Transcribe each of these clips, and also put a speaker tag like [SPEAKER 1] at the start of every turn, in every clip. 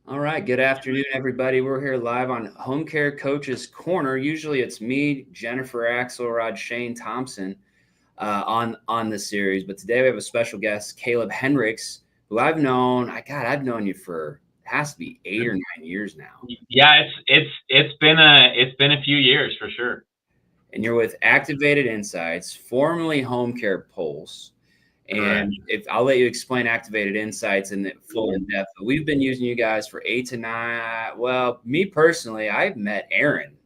[SPEAKER 1] All right, good afternoon, everybody. We're here live on Home Care Coaches Corner. Usually, it's me, Jennifer Axelrod, Shane Thompson on the series, but today we have a special guest, Caleb Henricks, who I've known you for has to be 8 or 9 years now,
[SPEAKER 2] Yeah, it's been a few years for sure.
[SPEAKER 1] and you're with Activated Insights, formerly Home Care Pulse.
[SPEAKER 2] Correct.
[SPEAKER 1] And if I'll let you explain Activated Insights in the full in depth, but we've been using you guys for 8 to 9. Well, me personally, I've met Aaron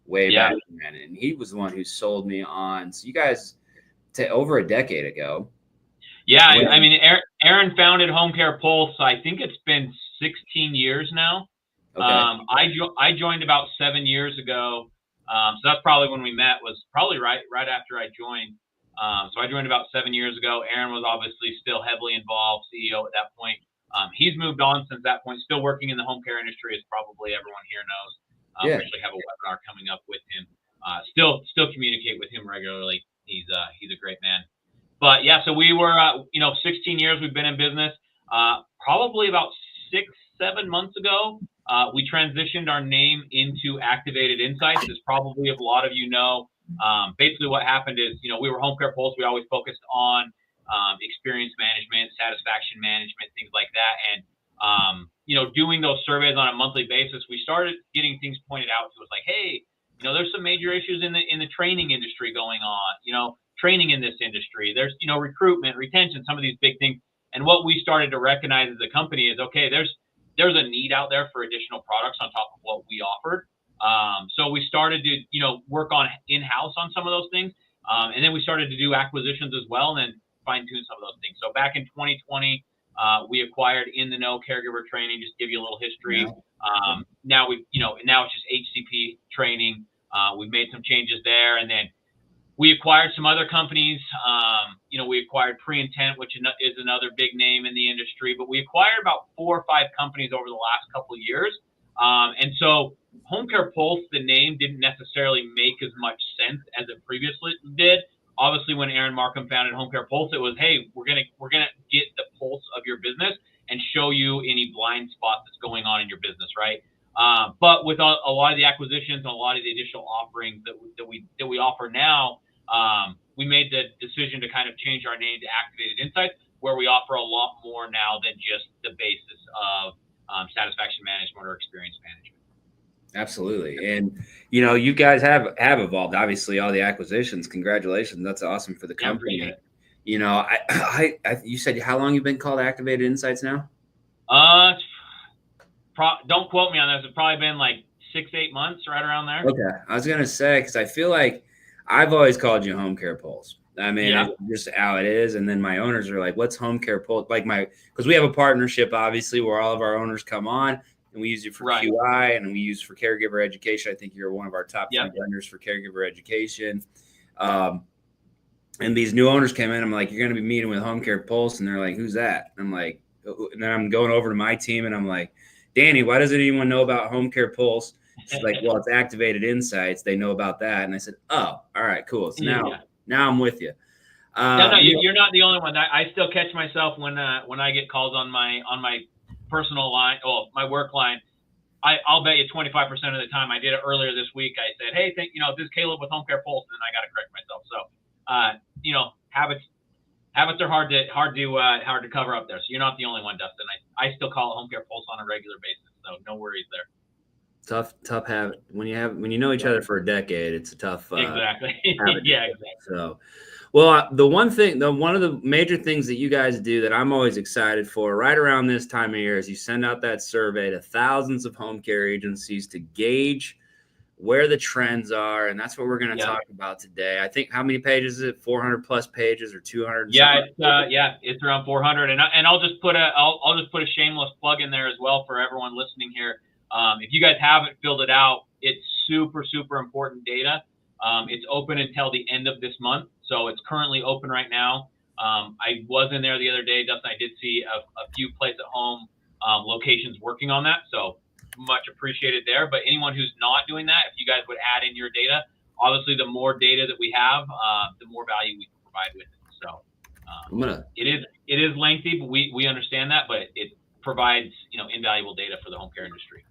[SPEAKER 1] way
[SPEAKER 2] Yeah.
[SPEAKER 1] back then, and he was the one who sold me on. So you guys, over a decade ago,
[SPEAKER 2] Yeah, I
[SPEAKER 1] when
[SPEAKER 2] mean, Aaron founded Home Care Pulse. I think it's been 16 years now.
[SPEAKER 1] okay,
[SPEAKER 2] I joined about 7 years ago. So that's probably when we met. Was probably right after I joined. So I joined about 7 years ago. Aaron was obviously still heavily involved, CEO at that point. He's moved on since that point. Still working in the home care industry, as probably everyone here knows. We
[SPEAKER 1] yeah,
[SPEAKER 2] actually have a webinar coming up with him. Still communicate with him regularly. He's a great man. But yeah, so we were, 16 years we've been in business. Probably about 6, 7 months ago, we transitioned our name into Activated Insights. As probably a lot of you know, basically what happened is, we were Home Care Pulse. We always focused on experience management, satisfaction management, things like that. And, doing those surveys on a monthly basis, we started getting things pointed out to us like, hey, there's some major issues in the training industry going on. Training in this industry. There's, recruitment, retention, some of these big things. And what we started to recognize as a company is, okay, there's a need out there for additional products on top of what we offered. So we started to, work on in-house on some of those things. And then we started to do acquisitions as well, and then fine tune some of those things. So back in 2020, we acquired In the Know Caregiver Training. Just to give you a little history.
[SPEAKER 1] no,
[SPEAKER 2] Now it's just HCP training. We've made some changes there, and then we acquired some other companies. We acquired Pre-Intent, which is another big name in the industry, but we acquired about 4 or 5 companies over the last couple of years. And so Home Care Pulse, the name didn't necessarily make as much sense as it previously did. Obviously, when Aaron Markham founded Home Care Pulse, it was, hey, we're gonna get the pulse of your business and show you any blind spots that's going on in your business, right? But with a lot of the acquisitions and a lot of the additional offerings that we offer now, we made the decision to kind of change our name to Activated Insights, where we offer a lot more now than just the basis of satisfaction management or experience management.
[SPEAKER 1] absolutely. And you guys have evolved. Obviously, all the acquisitions. Congratulations, that's awesome for the
[SPEAKER 2] Yeah, appreciate
[SPEAKER 1] company.
[SPEAKER 2] it.
[SPEAKER 1] You said how long you've been called Activated Insights now?
[SPEAKER 2] Uh, don't quote me on this. It's probably been like 6, 8 months, right around there.
[SPEAKER 1] Okay, I was gonna say because I feel like I've always called you Home Care Pulse. I mean,
[SPEAKER 2] Yeah,
[SPEAKER 1] it's just how it is. And then my owners are like, "What's Home Care Pulse?" Because we have a partnership, obviously, where all of our owners come on, and we use you for
[SPEAKER 2] right.
[SPEAKER 1] QI, and we use for caregiver education. I think you're one of our top three
[SPEAKER 2] Yep.
[SPEAKER 1] vendors for caregiver education. Um, and these new owners came in. I'm like, "You're going to be meeting with Home Care Pulse," and they're like, "Who's that?" I'm like, and then I'm going over to my team, and I'm like, "Danny, why doesn't anyone know about Home Care Pulse?" She's like, "Well, it's Activated Insights. They know about that." And I said, "Oh, all right, cool. So
[SPEAKER 2] Yeah.
[SPEAKER 1] now I'm with you."
[SPEAKER 2] No,
[SPEAKER 1] You
[SPEAKER 2] you're not the only one. I still catch myself when I get calls on my personal line, or my work line. I'll bet you 25% of the time. I did it earlier this week. I said, hey, this is Caleb with Home Care Pulse, and then I got to correct myself. So, habits are hard to cover up there. So you're not the only one, Dustin. I still call it Home Care Pulse on a regular basis. So no worries there.
[SPEAKER 1] tough habit when you know each other for a decade. It's a tough
[SPEAKER 2] Exactly.
[SPEAKER 1] habit.
[SPEAKER 2] Yeah, exactly.
[SPEAKER 1] So, well, one of the major things that you guys do that I'm always excited for right around this time of year is you send out that survey to thousands of home care agencies to gauge where the trends are, and that's what we're going to
[SPEAKER 2] Yeah.
[SPEAKER 1] talk about today. I think how many pages is it? 400 plus pages or 200?
[SPEAKER 2] It's around 400, and I'll just put a shameless plug in there as well for everyone listening here. If you guys haven't filled it out, it's super important data. It's open until the end of this month, so it's currently open right now. I was in there the other day, Dustin. I did see a few place at home locations working on that, so much appreciated there. But anyone who's not doing that, if you guys would add in your data, obviously the more data that we have, the more value we can provide with it. So
[SPEAKER 1] I'm gonna
[SPEAKER 2] it is lengthy, but we understand that, but it provides invaluable data for the home care industry.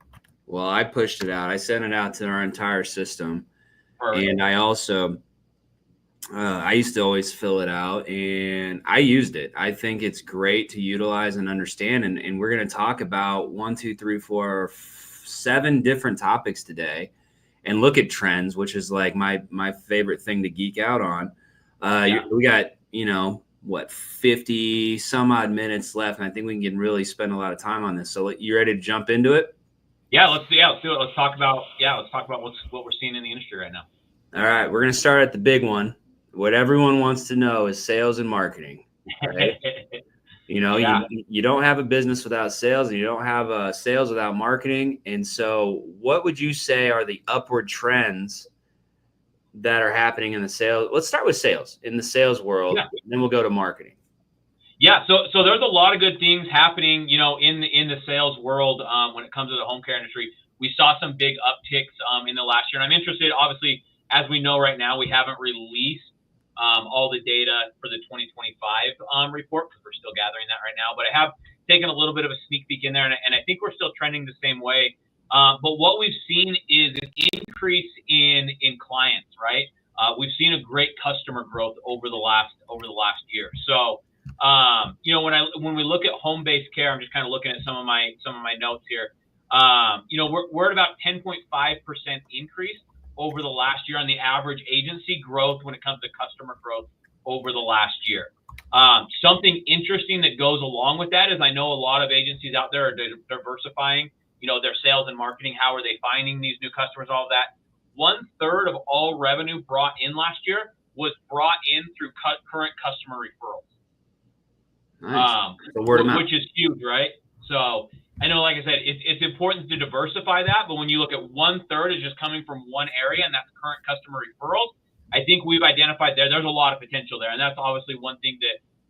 [SPEAKER 1] Well, I pushed it out. I sent it out to our entire system.
[SPEAKER 2] Perfect.
[SPEAKER 1] And I also, I used to always fill it out, and I used it. I think it's great to utilize and understand. And we're going to talk about 7 different topics today, and look at trends, which is like my favorite thing to geek out on. We got, 50 some odd minutes left, and I think we can really spend a lot of time on this. So you ready to jump into it?
[SPEAKER 2] Let's do it. Let's talk about what we're seeing in the industry right now.
[SPEAKER 1] All right, we're going to start at the big one. What everyone wants to know is sales and marketing. Right? You don't have a business without sales, and you don't have sales without marketing. And so what would you say are the upward trends that are happening in the sales? Let's start with sales in the sales world, then we'll go to marketing.
[SPEAKER 2] Yeah, so there's a lot of good things happening, in the sales world when it comes to the home care industry. We saw some big upticks in the last year, and I'm interested, obviously, as we know right now, we haven't released all the data for the 2025 report because we're still gathering that right now. But I have taken a little bit of a sneak peek in there, and I think we're still trending the same way. But what we've seen is an increase in clients, right? We've seen a great customer growth over the last year. So, when we look at home-based care, I'm just kind of looking at some of my notes here. We're at about 10.5% increase over the last year on the average agency growth when it comes to customer growth over the last year. Something interesting that goes along with that is I know a lot of agencies out there are diversifying, their sales and marketing. How are they finding these new customers, all of that? 1/3 of all revenue brought in last year was brought in through current customer referrals.
[SPEAKER 1] Nice.
[SPEAKER 2] Which is huge, right? So I know, like I said, it's important to diversify that, but when you look at 1/3 is just coming from one area, and that's current customer referrals, I think we've identified there's a lot of potential there. And that's obviously one thing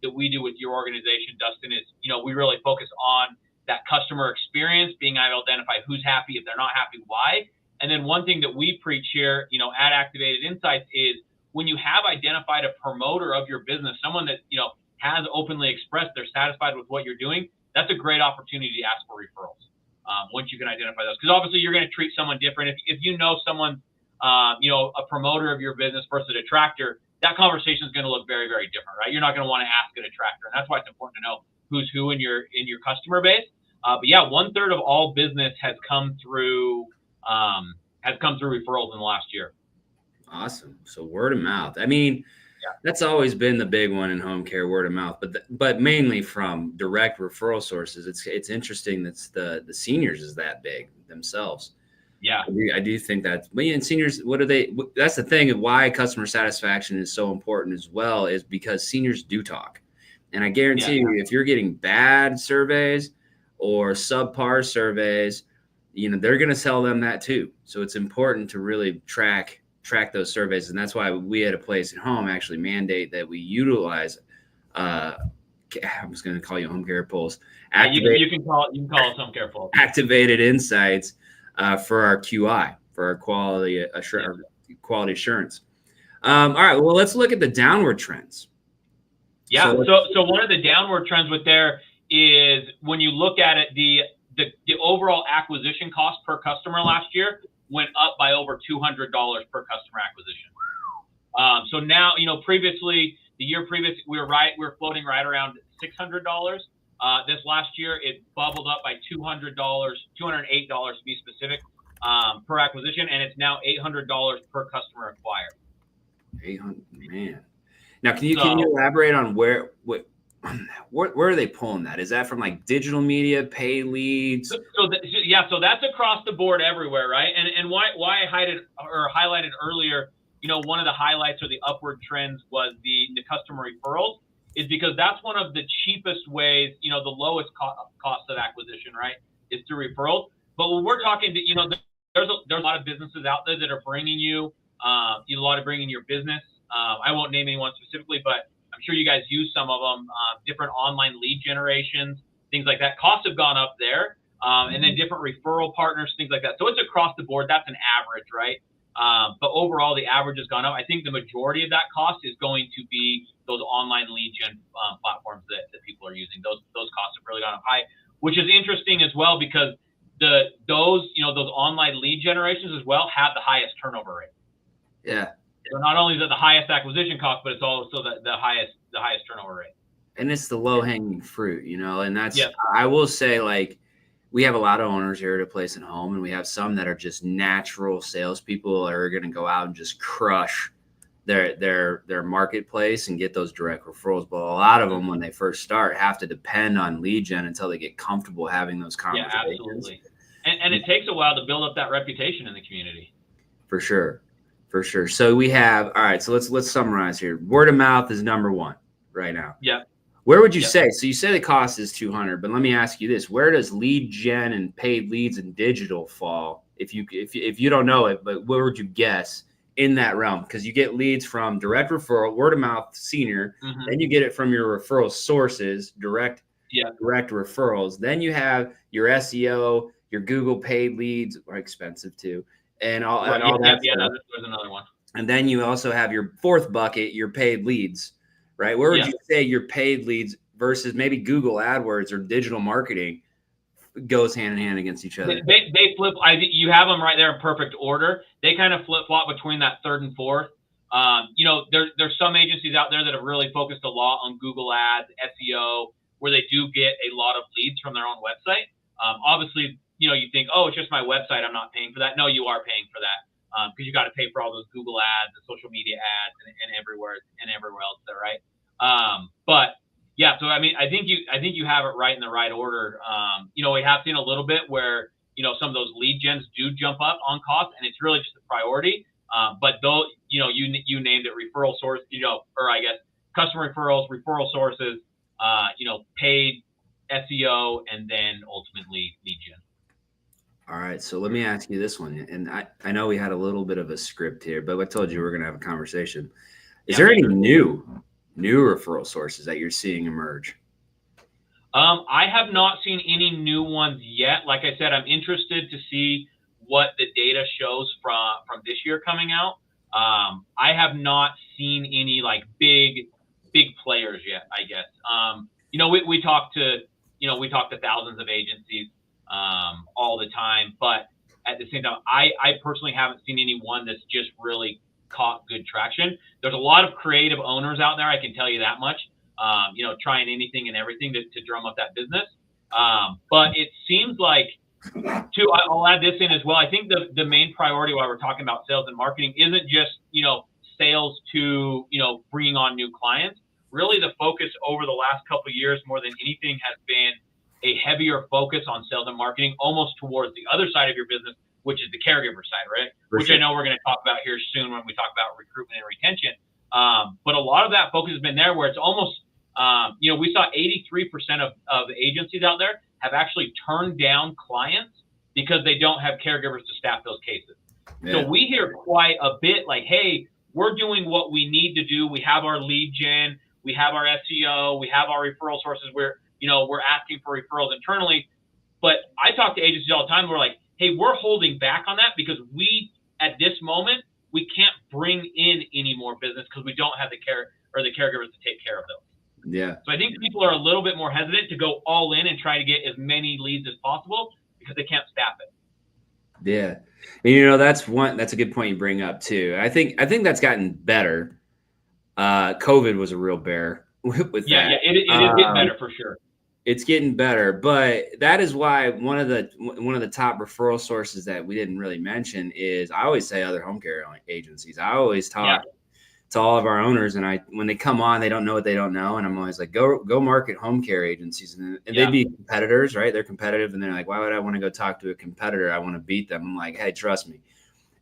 [SPEAKER 2] that we do with your organization, Dustin, is, we really focus on that customer experience, being able to identify who's happy, if they're not happy, why. And then one thing that we preach here, at Activated Insights is when you have identified a promoter of your business, someone that, has openly expressed they're satisfied with what you're doing, that's a great opportunity to ask for referrals once you can identify those. Because obviously you're going to treat someone different. If you know someone, a promoter of your business versus a detractor, that conversation is going to look very, very different, right? You're not going to want to ask a detractor. And that's why it's important to know who's who in your customer base. But yeah, 1/3 of all business has come through referrals in the last year.
[SPEAKER 1] Awesome. So word of mouth. I mean, that's always been the big one in home care, word of mouth, but mainly from direct referral sources. It's interesting that the seniors is that big themselves.
[SPEAKER 2] Yeah,
[SPEAKER 1] I do think that. And seniors, that's the thing of why customer satisfaction is so important as well, is because seniors do talk. And I guarantee you, if you're getting bad surveys or subpar surveys, they're going to tell them that too. So it's important to really track those surveys. And that's why we at A Place at Home actually mandate that we utilize, I was going to call you Home Care Pulse.
[SPEAKER 2] You can call us Home Care Pulse.
[SPEAKER 1] Activated Insights for our QI, for our quality assurance. All right, well, let's look at the downward trends.
[SPEAKER 2] Yeah, so one of the downward trends with there is when you look at it, the overall acquisition cost per customer last year went up by over $200 per customer acquisition. So now, previously, the year previous, we were floating right around $600. This last year, it bubbled up by $208 to be specific, per acquisition, and it's now $800 per customer acquired.
[SPEAKER 1] 800, man. Now, can you elaborate on where are they pulling that? Is that from like digital media, pay leads?
[SPEAKER 2] So that's across the board everywhere, right? And why I highlighted earlier, one of the highlights or the upward trends was the customer referrals, is because that's one of the cheapest ways, the lowest cost of acquisition, right, is through referrals. But when we're talking to, there's a lot of businesses out there that are bringing you, bringing your business. I won't name anyone specifically, but I'm sure you guys use some of them, different online lead generations, things like that. Costs have gone up there, and then different referral partners, things like that. So it's across the board. That's an average, right? But overall, the average has gone up. I think the majority of that cost is going to be those online lead gen platforms that people are using. Those costs have really gone up high. which is interesting as well because those online lead generations as well have the highest turnover rate.
[SPEAKER 1] Yeah.
[SPEAKER 2] So not only is it the highest acquisition cost, but it's also the highest turnover rate.
[SPEAKER 1] And it's the low hanging fruit, and that's,
[SPEAKER 2] Yep.
[SPEAKER 1] I will say, like, we have a lot of owners here at A Place at Home, and we have some that are just natural salespeople that are going to go out and just crush their marketplace and get those direct referrals. But a lot of them, when they first start, have to depend on lead gen until they get comfortable having those conversations.
[SPEAKER 2] Yeah, absolutely. And it takes a while to build up that reputation in the community.
[SPEAKER 1] For sure. So we have, all right, so let's summarize here. Word of mouth is number one right now.
[SPEAKER 2] Yeah.
[SPEAKER 1] Where would you say? So you say the cost is $200, but let me ask you this: where does lead gen and paid leads and digital fall? If you don't know it, but where would you guess in that realm? Because you get leads from direct referral, word of mouth, senior.
[SPEAKER 2] Mm-hmm.
[SPEAKER 1] Then you get it from your referral sources, direct referrals. Then you have your SEO, your Google paid leads are expensive too, and all that stuff.
[SPEAKER 2] There's another one.
[SPEAKER 1] And then you also have your fourth bucket, your paid leads. Right? Where would you say your paid leads versus maybe Google AdWords or digital marketing goes hand in hand against each other?
[SPEAKER 2] They flip. You have them right there in perfect order. They kind of flip flop between that third and fourth. There's some agencies out there that have really focused a lot on Google Ads, SEO, where they do get a lot of leads from their own website. Obviously, you think, oh, it's just my website, I'm not paying for that. No, you are paying for that. Because you got to pay for all those Google ads and social media ads and everywhere else there, right? But yeah, so I mean, I think you have it right in the right order. We have seen a little bit where some of those lead gens do jump up on cost, and it's really just a priority. But though you named it referral source, or I guess customer referrals, referral sources, paid SEO, and then ultimately lead gen.
[SPEAKER 1] All right, so let me ask you this one, and I know we had a little bit of a script here, but I told you we're going to have a conversation. Is there any new referral sources that you're seeing emerge?
[SPEAKER 2] I have not seen any new ones yet. Like I said, I'm interested to see what the data shows from this year coming out. I have not seen any like big players yet, I guess. We talk to thousands of agencies all the time, but at the same time, I personally haven't seen anyone that's just really caught good traction. There's a lot of creative owners out there, I can tell you that much, trying anything and everything to drum up that business. But it seems like, I'll add this in as well. I think the main priority while we're talking about sales and marketing isn't just, sales to, bringing on new clients. Really the focus over the last couple of years more than anything has been a heavier focus on sales and marketing, almost towards the other side of your business, which is the caregiver side, right? Which I know we're going to talk about here soon when we talk about recruitment and retention. But a lot of that focus has been there where it's almost, we saw 83% of agencies out there have actually turned down clients because they don't have caregivers to staff those cases. Yeah. So we hear quite a bit like, hey, we're doing what we need to do. We have our lead gen, we have our SEO, we have our referral sources. We're asking for referrals internally. But I talk to agencies all the time. We're like, hey, we're holding back on that because at this moment, we can't bring in any more business because we don't have the caregivers to take care of those.
[SPEAKER 1] Yeah.
[SPEAKER 2] So I think people are a little bit more hesitant to go all in and try to get as many leads as possible because they can't staff it.
[SPEAKER 1] Yeah. And that's a good point you bring up too. I think that's gotten better. COVID was a real bear with that.
[SPEAKER 2] Yeah, it is getting better for sure.
[SPEAKER 1] It's getting better, but that is why one of the top referral sources that we didn't really mention is, I always say, other home care agencies. I always talk to all of our owners, and when they come on, they don't know what they don't know, and I'm always like, go market home care agencies, and they'd be competitors, right? They're competitive, and they're like, why would I want to go talk to a competitor? I want to beat them. I'm like, hey, trust me.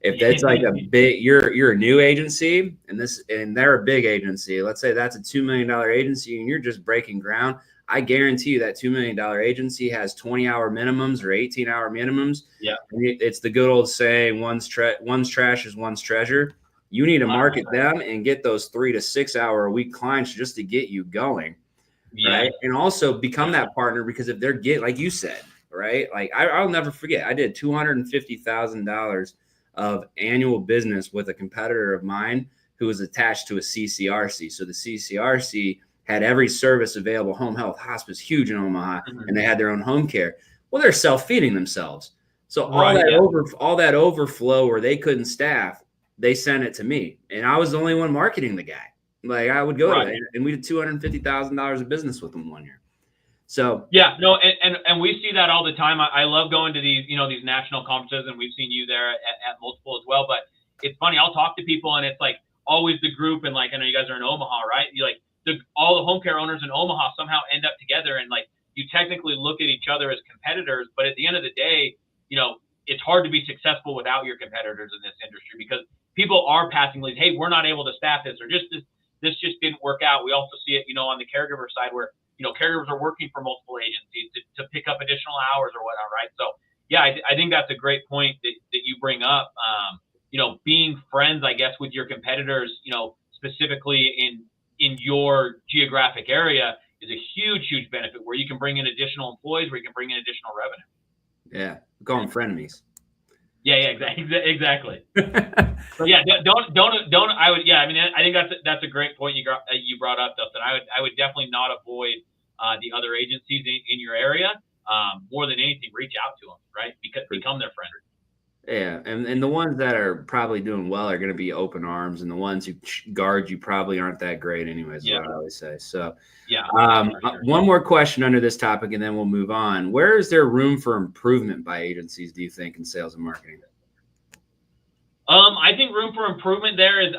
[SPEAKER 1] If that's like a big, you're a new agency, and they're a big agency. Let's say that's a $2 million agency, and you're just breaking ground. I guarantee you that $2 million agency has 20-hour minimums or 18-hour minimums.
[SPEAKER 2] Yeah,
[SPEAKER 1] it's the good old saying, one's trash is one's treasure. You need to market them and get those 3 to 6 hour a week clients just to get you going, right? And also become that partner, because if they're like you said, right? Like I'll never forget, I did $250,000 of annual business with a competitor of mine who was attached to a CCRC. So the CCRC had every service available, home health, hospice, huge in Omaha,
[SPEAKER 2] Mhm.
[SPEAKER 1] and they had their own home care. Well, they're self-feeding themselves. So
[SPEAKER 2] Right,
[SPEAKER 1] all that overflow where they couldn't staff, they sent it to me. And I was the only one marketing the guy. Like I would go to it, and we did $250,000 of business with them one year. So
[SPEAKER 2] yeah, no, and we see that all the time. I love going to these, these national conferences, and we've seen you there at multiple as well. But it's funny, I'll talk to people, and it's like always the group, and like I know you guys are in Omaha, right? You like all the home care owners in Omaha somehow end up together, and like you technically look at each other as competitors, but at the end of the day, it's hard to be successful without your competitors in this industry because people are passing leads. Hey, we're not able to staff this, or this just didn't work out. We also see it, on the caregiver side where caregivers are working for multiple agencies to pick up additional hours or whatnot, right? So, yeah, I think that's a great point that you bring up. Being friends, I guess, with your competitors, specifically in your geographic area is a huge, huge benefit where you can bring in additional employees, where you can bring in additional revenue.
[SPEAKER 1] Yeah, we call them frenemies.
[SPEAKER 2] Yeah, exactly. But yeah, don't. I would. Yeah, I mean, I think that's a great point you brought up, Dustin. I would definitely not avoid the other agencies in your area. More than anything, reach out to them, right? Become their friend.
[SPEAKER 1] Yeah, and the ones that are probably doing well are going to be open arms, and the ones who guard you probably aren't that great, anyways.
[SPEAKER 2] Yeah.
[SPEAKER 1] Is what I always say. So,
[SPEAKER 2] yeah. Sure.
[SPEAKER 1] One more question under this topic, and then we'll move on. Where is there room for improvement by agencies, do you think, in sales and marketing?
[SPEAKER 2] I think room for improvement there is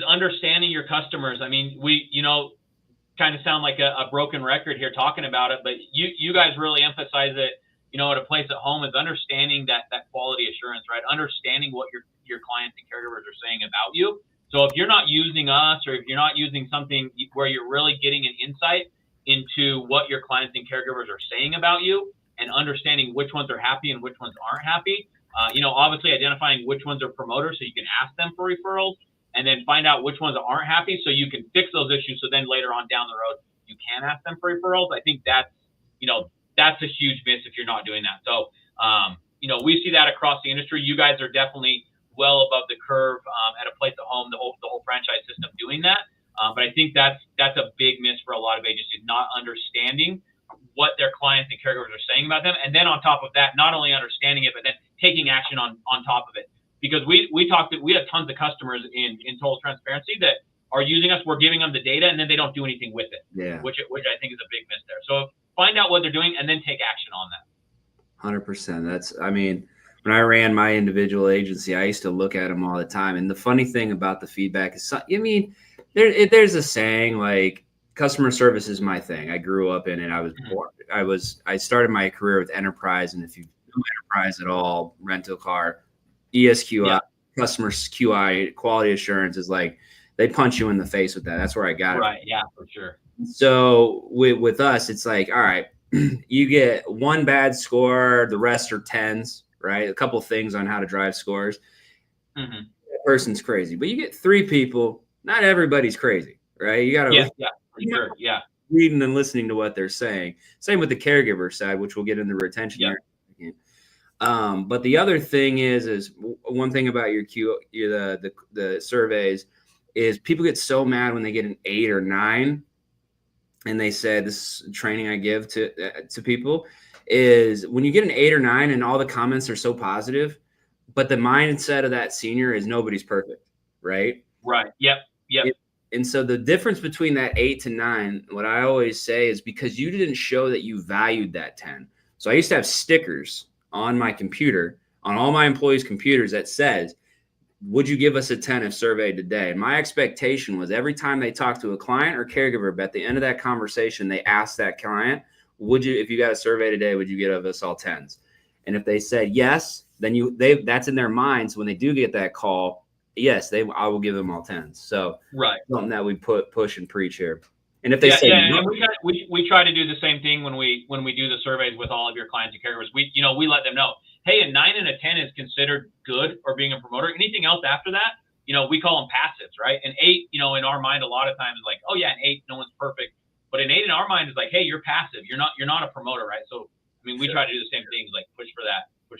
[SPEAKER 2] understanding your customers. I mean, we kind of sound like a broken record here talking about it, but you guys really emphasize it. At a place at home is understanding that quality assurance, right? Understanding what your clients and caregivers are saying about you. So if you're not using us, or if you're not using something where you're really getting an insight into what your clients and caregivers are saying about you, and understanding which ones are happy and which ones aren't happy, obviously identifying which ones are promoters so you can ask them for referrals, and then find out which ones aren't happy so you can fix those issues. So then later on down the road, you can ask them for referrals. I think that's a huge miss if you're not doing that. So, we see that across the industry. You guys are definitely well above the curve at a place at home, the whole franchise system doing that. But I think that's a big miss for a lot of agencies, not understanding what their clients and caregivers are saying about them. And then on top of that, not only understanding it, but then taking action on top of it. Because we have tons of customers in total transparency that are using us. We're giving them the data, and then they don't do anything with it.
[SPEAKER 1] Yeah.
[SPEAKER 2] Which I think is a big miss there. So find out what they're doing and then take action on that.
[SPEAKER 1] 100%. When I ran my individual agency, I used to look at them all the time. And the funny thing about the feedback is, there's a saying like customer service is my thing. I grew up in it. I started my career with Enterprise. And if you do Enterprise at all, rental car, ESQI, customer QI, quality assurance is like, they punch you in the face with that. That's where I got it.
[SPEAKER 2] Right. Yeah, for sure.
[SPEAKER 1] So with us, it's like, all right, you get one bad score, the rest are 10s, right? A couple things on how to drive scores.
[SPEAKER 2] Mm-hmm.
[SPEAKER 1] That person's crazy, but you get 3 people. Not everybody's crazy, right? You got to
[SPEAKER 2] for sure. Yeah.
[SPEAKER 1] Reading and listening to what they're saying. Same with the caregiver side, which we'll get into retention here. But the other thing is one thing about the surveys is people get so mad when they get an 8 or 9. And they said, this training I give to people is when you get an 8 or 9 and all the comments are so positive, but the mindset of that senior is nobody's perfect, right?
[SPEAKER 2] Right. Yep.
[SPEAKER 1] And so the difference between that 8 to 9, what I always say is because you didn't show that you valued that 10. So I used to have stickers on my computer, on all my employees' computers that says, would you give us a 10 if surveyed today? And my expectation was every time they talk to a client or caregiver, but at the end of that conversation, they ask that client, if you got a survey today, would you give us all 10s? And if they said yes, then that's in their minds when they do get that call. Yes, I will give them all 10s. So something that we push and preach here. And if they say
[SPEAKER 2] and we try to do the same thing when we do the surveys with all of your clients and caregivers. We let them know, hey, a 9 and a 10 is considered good or being a promoter. Anything else after that, we call them passives, right? An 8, in our mind, a lot of times is like, oh yeah, an 8, no one's perfect. But an 8 in our mind is like, hey, you're passive. You're not a promoter, right? So we try to do the same things, like push for that 8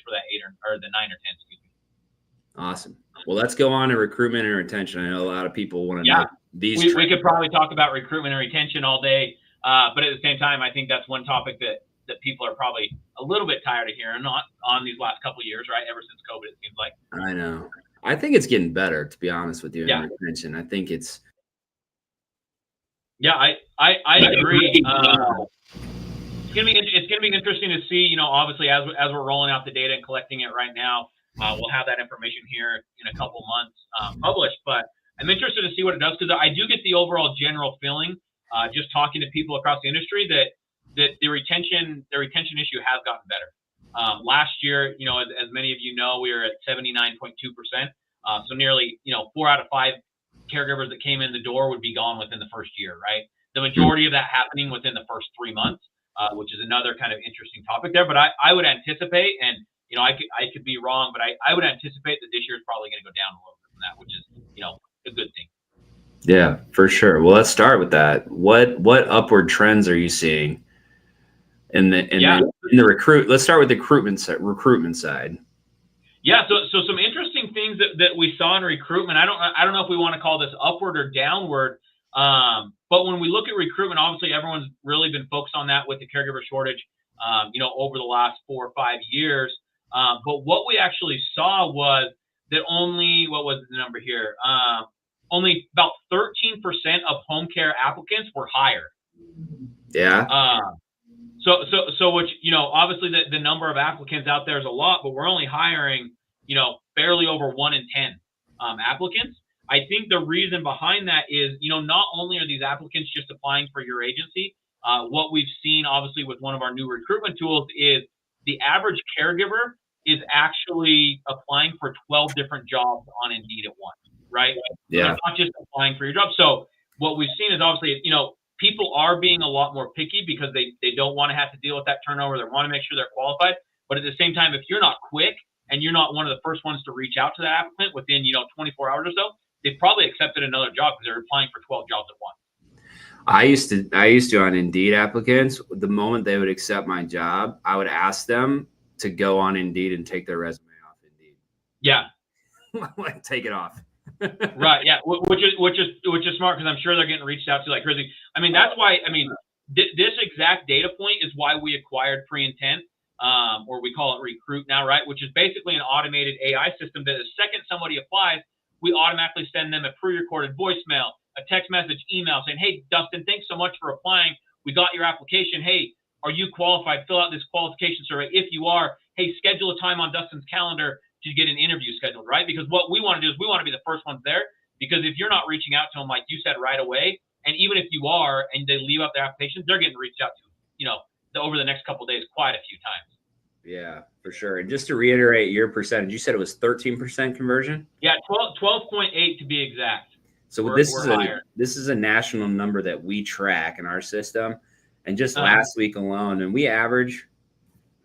[SPEAKER 2] or the 9 or 10, excuse me.
[SPEAKER 1] Awesome. Well, let's go on to recruitment and retention. I know a lot of people want to know
[SPEAKER 2] we could probably talk about recruitment and retention all day. But at the same time, I think that's one topic that people are probably a little bit tired of hearing on these last couple of years, right? Ever since COVID, it seems like.
[SPEAKER 1] I know. I think it's getting better, to be honest with you.
[SPEAKER 2] Yeah.
[SPEAKER 1] In retention, I think it's.
[SPEAKER 2] Yeah, I agree. It's gonna be interesting to see. You know, obviously as we're rolling out the data and collecting it right now, we'll have that information here in a couple months published. But I'm interested to see what it does, because I do get the overall general feeling, just talking to people across the industry, that the retention issue has gotten better. Last year, you know, as many of you know, we were at 79.2%. So nearly, you know, 4 out of 5 caregivers that came in the door would be gone within the first year, right? The majority of that happening within the first 3 months, which is another kind of interesting topic there. But I would anticipate, and you know, I could be wrong, but I would anticipate that this year is probably going to go down a little bit from that, which is, you know, a good thing.
[SPEAKER 1] Yeah, for sure. Well, let's start with that. What upward trends are you seeing in the recruit? Let's start with the recruitment side.
[SPEAKER 2] Yeah, so some interesting things that we saw in recruitment. I don't know if we want to call this upward or downward, but when we look at recruitment, obviously everyone's really been focused on that with the caregiver shortage, you know, over the last 4 or 5 years. But what we actually saw was that only, what was the number here? Only about 13% of home care applicants were hired.
[SPEAKER 1] Yeah.
[SPEAKER 2] So which, you know, obviously the number of applicants out there is a lot, but we're only hiring, you know, barely over 1 in 10 applicants. I think the reason behind that is, you know, not only are these applicants just applying for your agency, what we've seen obviously with one of our new recruitment tools is the average caregiver is actually applying for 12 different jobs on Indeed at once, right?
[SPEAKER 1] Yeah.
[SPEAKER 2] So they're not just applying for your job. So what we've seen is obviously, you know, people are being a lot more picky because they don't want to have to deal with that turnover. They want to make sure they're qualified. But at the same time, if you're not quick and you're not one of the first ones to reach out to that applicant within, you know, 24 hours or so, they've probably accepted another job because they're applying for 12 jobs at once.
[SPEAKER 1] I used to on Indeed applicants, the moment they would accept my job, I would ask them to go on Indeed and take their resume off Indeed.
[SPEAKER 2] Yeah.
[SPEAKER 1] Like, take it off.
[SPEAKER 2] Right. Yeah. Which is smart, because I'm sure they're getting reached out to like crazy. I mean, that's why, I mean, this exact data point is why we acquired Pre-Intent, or we call it Recruit now, right? Which is basically an automated AI system that the second somebody applies, we automatically send them a pre-recorded voicemail, a text message, email saying, "Hey, Dustin, thanks so much for applying. We got your application. Hey, are you qualified? Fill out this qualification survey. If you are, hey, schedule a time on Dustin's calendar to get an interview scheduled," right? Because what we want to do is we want to be the first ones there, because if you're not reaching out to them, like you said, right away, and even if you are and they leave out their applications, they're getting reached out to, you know, over the next couple of days quite a few times.
[SPEAKER 1] Yeah, for sure. And just to reiterate your percentage, you said it was 13% conversion?
[SPEAKER 2] Yeah, 12.8 to be exact.
[SPEAKER 1] So this is a national number that we track in our system. And just last week alone, and we average,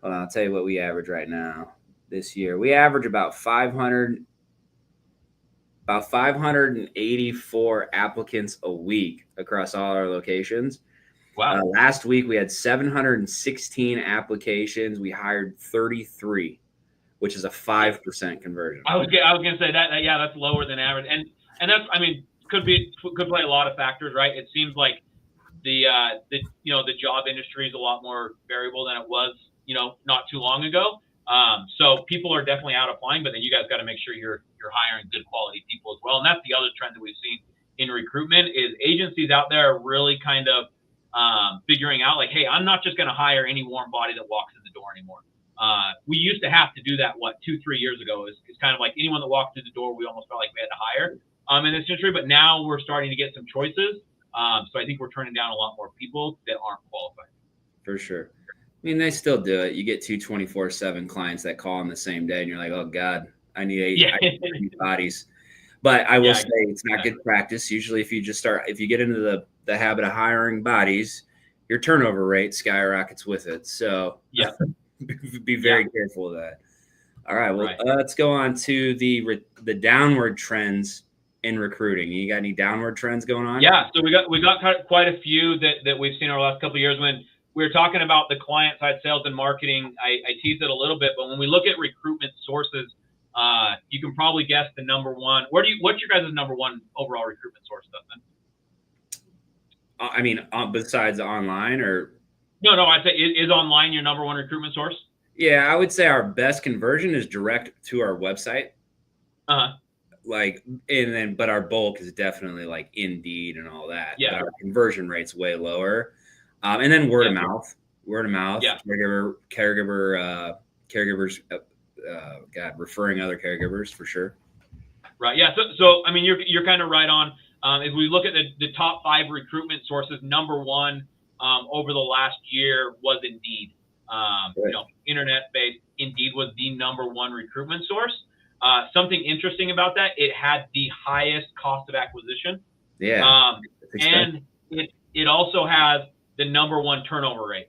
[SPEAKER 1] hold on, I'll tell you what we average right now this year. We average about 584 applicants a week across all our locations.
[SPEAKER 2] Wow.
[SPEAKER 1] Last week we had 716 applications. We hired 33, which is a 5% conversion.
[SPEAKER 2] I was going to say that. Yeah, that's lower than average, and that's, I mean, could play a lot of factors, right? It seems like the you know, the job industry is a lot more variable than it was, you know, not too long ago. So people are definitely out applying, but then you guys got to make sure you're hiring good quality people as well. And that's the other trend that we've seen in recruitment is agencies out there are really kind of figuring out like, hey, I'm not just going to hire any warm body that walks in the door anymore. We used to have to do that, 2-3 years ago. It's kind of like anyone that walked through the door, we almost felt like we had to hire in this industry. But now we're starting to get some choices. So I think we're turning down a lot more people that aren't qualified.
[SPEAKER 1] For sure. I mean, they still do it. You get 2 24/7 clients that call on the same day, and you're like, oh, God, I need 8 bodies. But I will say it's not good practice. Usually if you get into the habit of hiring bodies, your turnover rate skyrockets with it. So be very careful of that. All right. Well, let's go on to the downward trends in recruiting. You got any downward trends going on?
[SPEAKER 2] Yeah. So we got quite a few that we've seen over the last couple of years. When we were talking about the client side sales and marketing, I teased it a little bit, but when we look at recruitment sources, you can probably guess the number one. What's your guys' number one overall recruitment source, Dustin?
[SPEAKER 1] I mean, besides online or?
[SPEAKER 2] No, I'd say is online your number one recruitment source?
[SPEAKER 1] Yeah, I would say our best conversion is direct to our website.
[SPEAKER 2] Uh-huh.
[SPEAKER 1] Like, and then, but our bulk is definitely like Indeed and all that.
[SPEAKER 2] Yeah.
[SPEAKER 1] But our conversion rate's way lower. And then word of mouth,
[SPEAKER 2] Yeah.
[SPEAKER 1] caregivers, God, referring other caregivers for sure.
[SPEAKER 2] Right. Yeah. So I mean, you're kind of right on. If we look at the top 5 recruitment sources, number one over the last year was Indeed. You know, internet-based Indeed was the number one recruitment source. Something interesting about that, it had the highest cost of acquisition.
[SPEAKER 1] Yeah.
[SPEAKER 2] And it also has the number one turnover rate.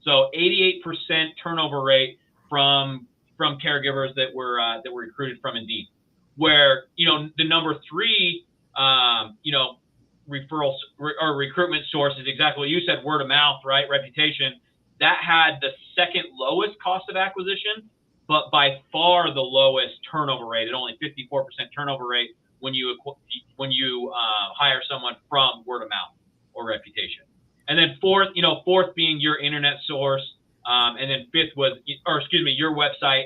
[SPEAKER 2] So 88% turnover rate from caregivers that were recruited from Indeed. Where, you know, the number 3 you know, referrals or recruitment source is exactly what you said, word of mouth, right? Reputation. That had the second lowest cost of acquisition, but by far the lowest turnover rate at only 54% turnover rate when you hire someone from word of mouth or reputation. And then fourth being your internet source, and then your website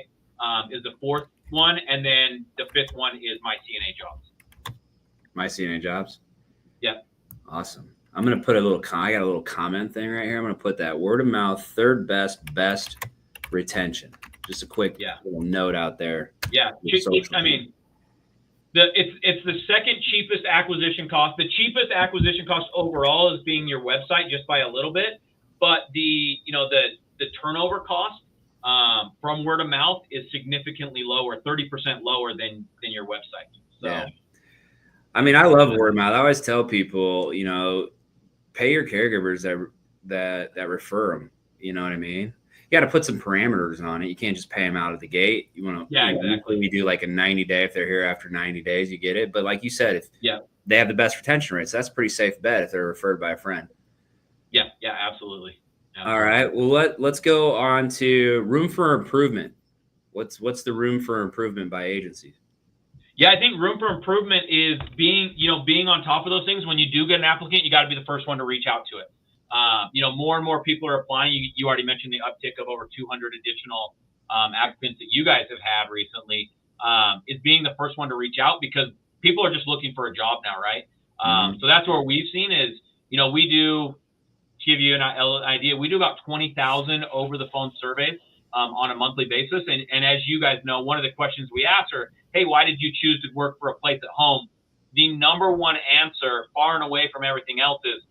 [SPEAKER 2] is the fourth one, and then the fifth one is My CNA Jobs.
[SPEAKER 1] My CNA Jobs.
[SPEAKER 2] Yeah.
[SPEAKER 1] Awesome. I'm gonna put I got a little comment thing right here. I'm gonna put that word of mouth, third best retention. Just a quick little note out there.
[SPEAKER 2] Yeah. I mean, it's the second cheapest acquisition cost. The cheapest acquisition cost overall is being your website, just by a little bit. But the turnover cost from word of mouth is significantly lower, 30% lower than your website. So,
[SPEAKER 1] yeah. I mean, I love word of mouth. I always tell people, you know, pay your caregivers that refer them. You know what I mean? You got to put some parameters on it. You can't just pay them out of the gate. You want to, exactly. We do like a 90-day. If they're here after 90 days, you get it. But like you said, if they have the best retention rates, that's a pretty safe bet if they're referred by a friend.
[SPEAKER 2] Yeah, absolutely.
[SPEAKER 1] All right. Well, let's go on to room for improvement. What's the room for improvement by agencies?
[SPEAKER 2] Yeah, I think room for improvement is being on top of those things. When you do get an applicant, you got to be the first one to reach out to it. You know, more and more people are applying. You already mentioned the uptick of over 200 additional applicants that you guys have had recently. Is being the first one to reach out, because people are just looking for a job now, right? So that's where we've seen is, you know, we do, to give you an idea, we do about 20,000 over the phone surveys on a monthly basis. And as you guys know, one of the questions we ask are, hey, why did you choose to work for a place at home? The number one answer, far and away from everything else, is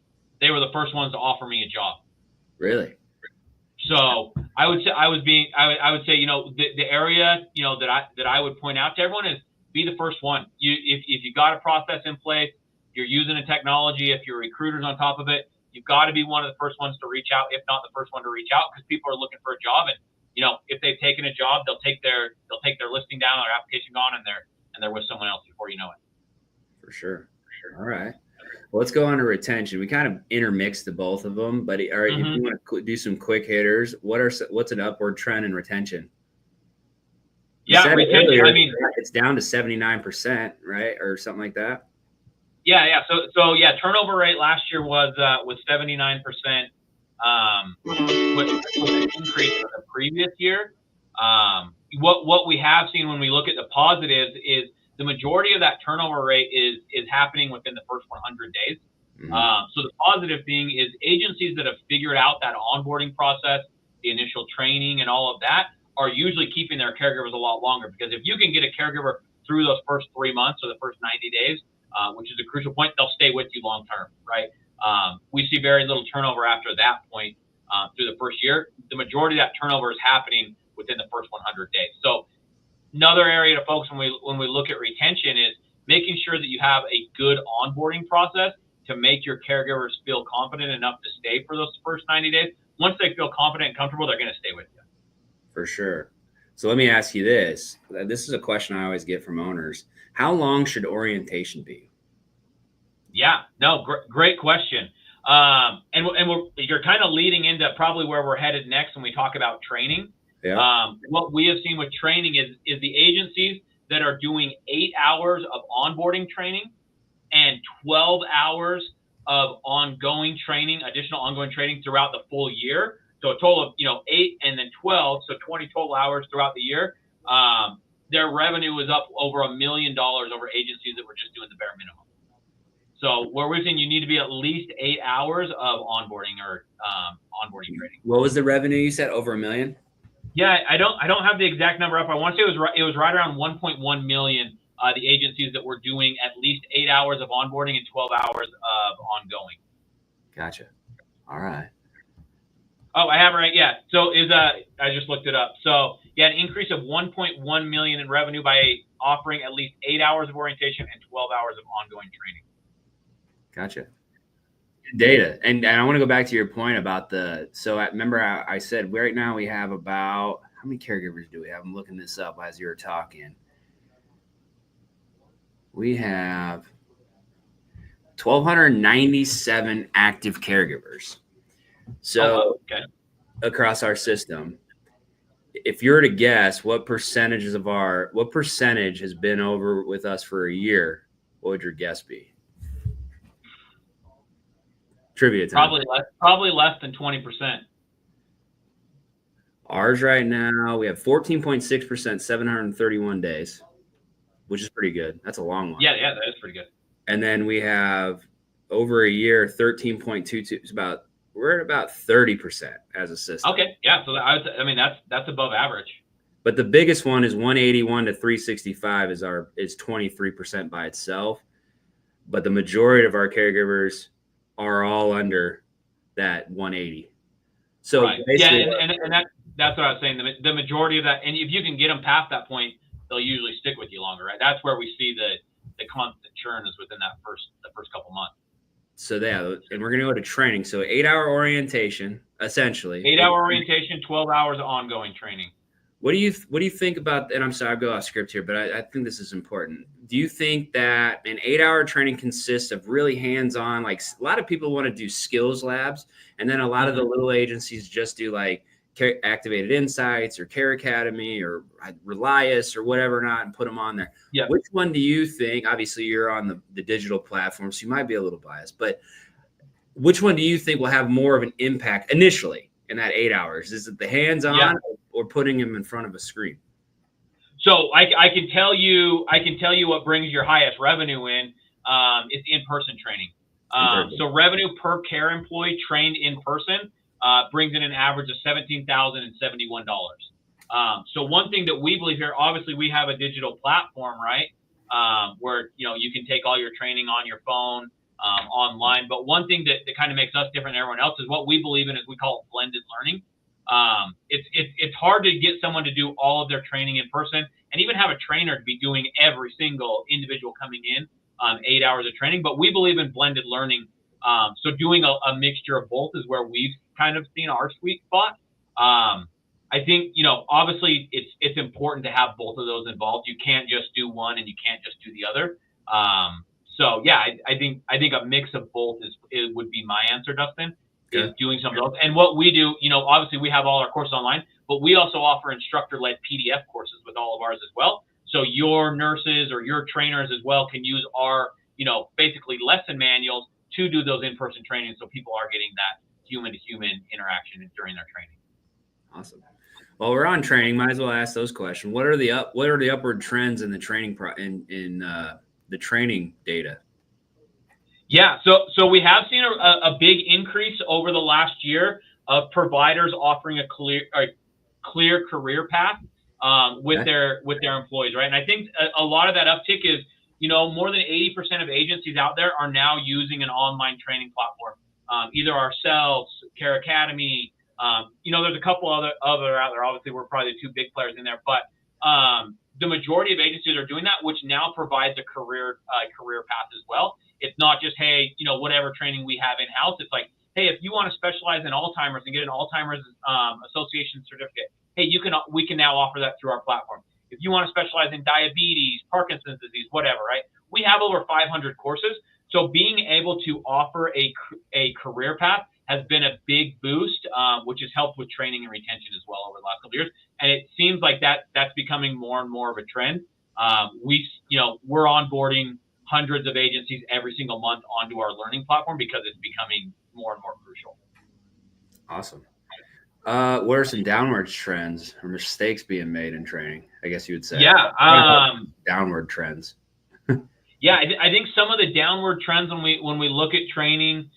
[SPEAKER 2] they were the first ones to offer me a job.
[SPEAKER 1] Really?
[SPEAKER 2] So I would say, you know, the area, you know, that I would point out to everyone is be the first one. If you got a process in place, you're using a technology, if your recruiter's on top of it, you've got to be one of the first ones to reach out, if not the first one to reach out, because people are looking for a job. And, you know, if they've taken a job, they'll take their listing down, their application gone, and they're with someone else before you know it.
[SPEAKER 1] For sure. All right. Well, let's go on to retention. We kind of intermixed the both of them, but all right, if you want to do some quick hitters, what's an upward trend in retention?
[SPEAKER 2] Yeah, retention.
[SPEAKER 1] Earlier, I mean, it's down to 79%, right, or something like that.
[SPEAKER 2] Yeah. So turnover rate last year was 79%, which was an increase from the previous year. What we have seen when we look at the positives is the majority of that turnover rate is happening within the first 100 days. So the positive thing is agencies that have figured out that onboarding process, the initial training and all of that, are usually keeping their caregivers a lot longer, because if you can get a caregiver through those first 3 months or the first 90 days, which is a crucial point, they'll stay with you long term, right? We see very little turnover after that point through the first year. The majority of that turnover is happening within the first 100 days. So another area to focus when we look at retention is making sure that you have a good onboarding process to make your caregivers feel confident enough to stay for those first 90 days. Once they feel confident and comfortable, they're going to stay with you.
[SPEAKER 1] For sure. So let me ask you this. This is a question I always get from owners. How long should orientation be?
[SPEAKER 2] Yeah, no, great question. You're kind of leading into probably where we're headed next when we talk about training.
[SPEAKER 1] Yeah.
[SPEAKER 2] What we have seen with training is the agencies that are doing 8 hours of onboarding training and 12 hours of ongoing training, additional ongoing training throughout the full year. So a total of, 8 and then 12, so 20 total hours throughout the year. Their revenue was up over $1 million over agencies that were just doing the bare minimum. So where we're saying you need to be at least 8 hours of onboarding or onboarding training.
[SPEAKER 1] What was the revenue you said? Over $1 million?
[SPEAKER 2] Yeah, I don't have the exact number up. I want to say it was right around 1.1 million. The agencies that were doing at least 8 hours of onboarding and 12 hours of ongoing.
[SPEAKER 1] Gotcha. All right.
[SPEAKER 2] Oh, I have it right. Yeah. So I just looked it up. So yeah, an increase of 1.1 million in revenue by offering at least 8 hours of orientation and 12 hours of ongoing training.
[SPEAKER 1] Gotcha. Data. And I want to go back to your point about remember I said right now we have about, how many caregivers do we have? I'm looking this up as you were talking. We have 1,297 active caregivers. So
[SPEAKER 2] okay.
[SPEAKER 1] Across our system, if you were to guess what percentage has been over with us for a year, what would your guess be? Trivia time.
[SPEAKER 2] Probably less than 20%.
[SPEAKER 1] Ours right now, we have 14.6%, 731 days, which is pretty good. That's a long one.
[SPEAKER 2] Yeah, that is pretty good.
[SPEAKER 1] And then we have over a year, 13.22. We're at about 30% as a system.
[SPEAKER 2] Okay, yeah. So that's above average.
[SPEAKER 1] But the biggest one is 181 to 365 is 23% by itself. But the majority of our caregivers are all under that 180. So
[SPEAKER 2] right. Yeah, and that's what I was saying. The majority of that, and if you can get them past that point, they'll usually stick with you longer, right? That's where we see the constant churn is within the first couple months.
[SPEAKER 1] So yeah, and we're gonna go to training. So 8-hour orientation, essentially.
[SPEAKER 2] 8-hour orientation, 12 hours of ongoing training.
[SPEAKER 1] What do you think about? And I'm sorry, I'll go off script here, but I think this is important. Do you think that an 8-hour training consists of really hands-on? Like a lot of people want to do skills labs, and then a lot of the little agencies just do like Activated Insights or Care Academy or Relias or whatever not, and put them on there.
[SPEAKER 2] Yeah.
[SPEAKER 1] Which one do you think? Obviously, you're on the digital platform, so you might be a little biased, but which one do you think will have more of an impact initially in that 8 hours? Is it the hands-on or putting them in front of a screen?
[SPEAKER 2] So I can tell you what brings your highest revenue in. It's in-person training. So revenue per care employee trained in person brings in an average of $17,071. So one thing that we believe here, obviously we have a digital platform, right? Where you can take all your training on your phone, online. But one thing that kind of makes us different than everyone else is what we believe in is we call it blended learning. It's hard to get someone to do all of their training in person and even have a trainer to be doing every single individual coming in 8 hours of training. But we believe in blended learning. So doing a mixture of both is where we've kind of seen our sweet spot. I think, obviously it's important to have both of those involved. You can't just do one and you can't just do the other. So yeah, I think a mix of both would be my answer, Dustin. Is doing some of those. And what we do, obviously we have all our courses online, but we also offer instructor-led PDF courses with all of ours as well. So your nurses or your trainers as well can use our, basically lesson manuals to do those in-person trainings, so people are getting that human-to-human interaction during their training.
[SPEAKER 1] Awesome. Well, we're on training. Might as well ask those questions. What are the upward trends in the training the training data?
[SPEAKER 2] Yeah, so we have seen a big increase over the last year of providers offering a clear career path with their employees, right? And I think a lot of that uptick is, more than 80% of agencies out there are now using an online training platform, either ourselves, Care Academy. There's a couple other out there. Obviously, we're probably the two big players in there, but the majority of agencies are doing that, which now provides a career path as well. It's not just, hey, whatever training we have in-house. It's like, hey, if you want to specialize in Alzheimer's and get an Alzheimer's Association certificate, hey, we can now offer that through our platform. If you want to specialize in diabetes, Parkinson's disease, whatever, right? We have over 500 courses. So being able to offer a career path has been a big boost, which has helped with training and retention as well over the last couple of years. And it seems like that's becoming more and more of a trend. We're onboarding hundreds of agencies every single month onto our learning platform because it's becoming more and more crucial.
[SPEAKER 1] Awesome. What are some downward trends or mistakes being made in training? I guess you would say.
[SPEAKER 2] Yeah.
[SPEAKER 1] Downward trends.
[SPEAKER 2] Yeah, I think some of the downward trends when we look at training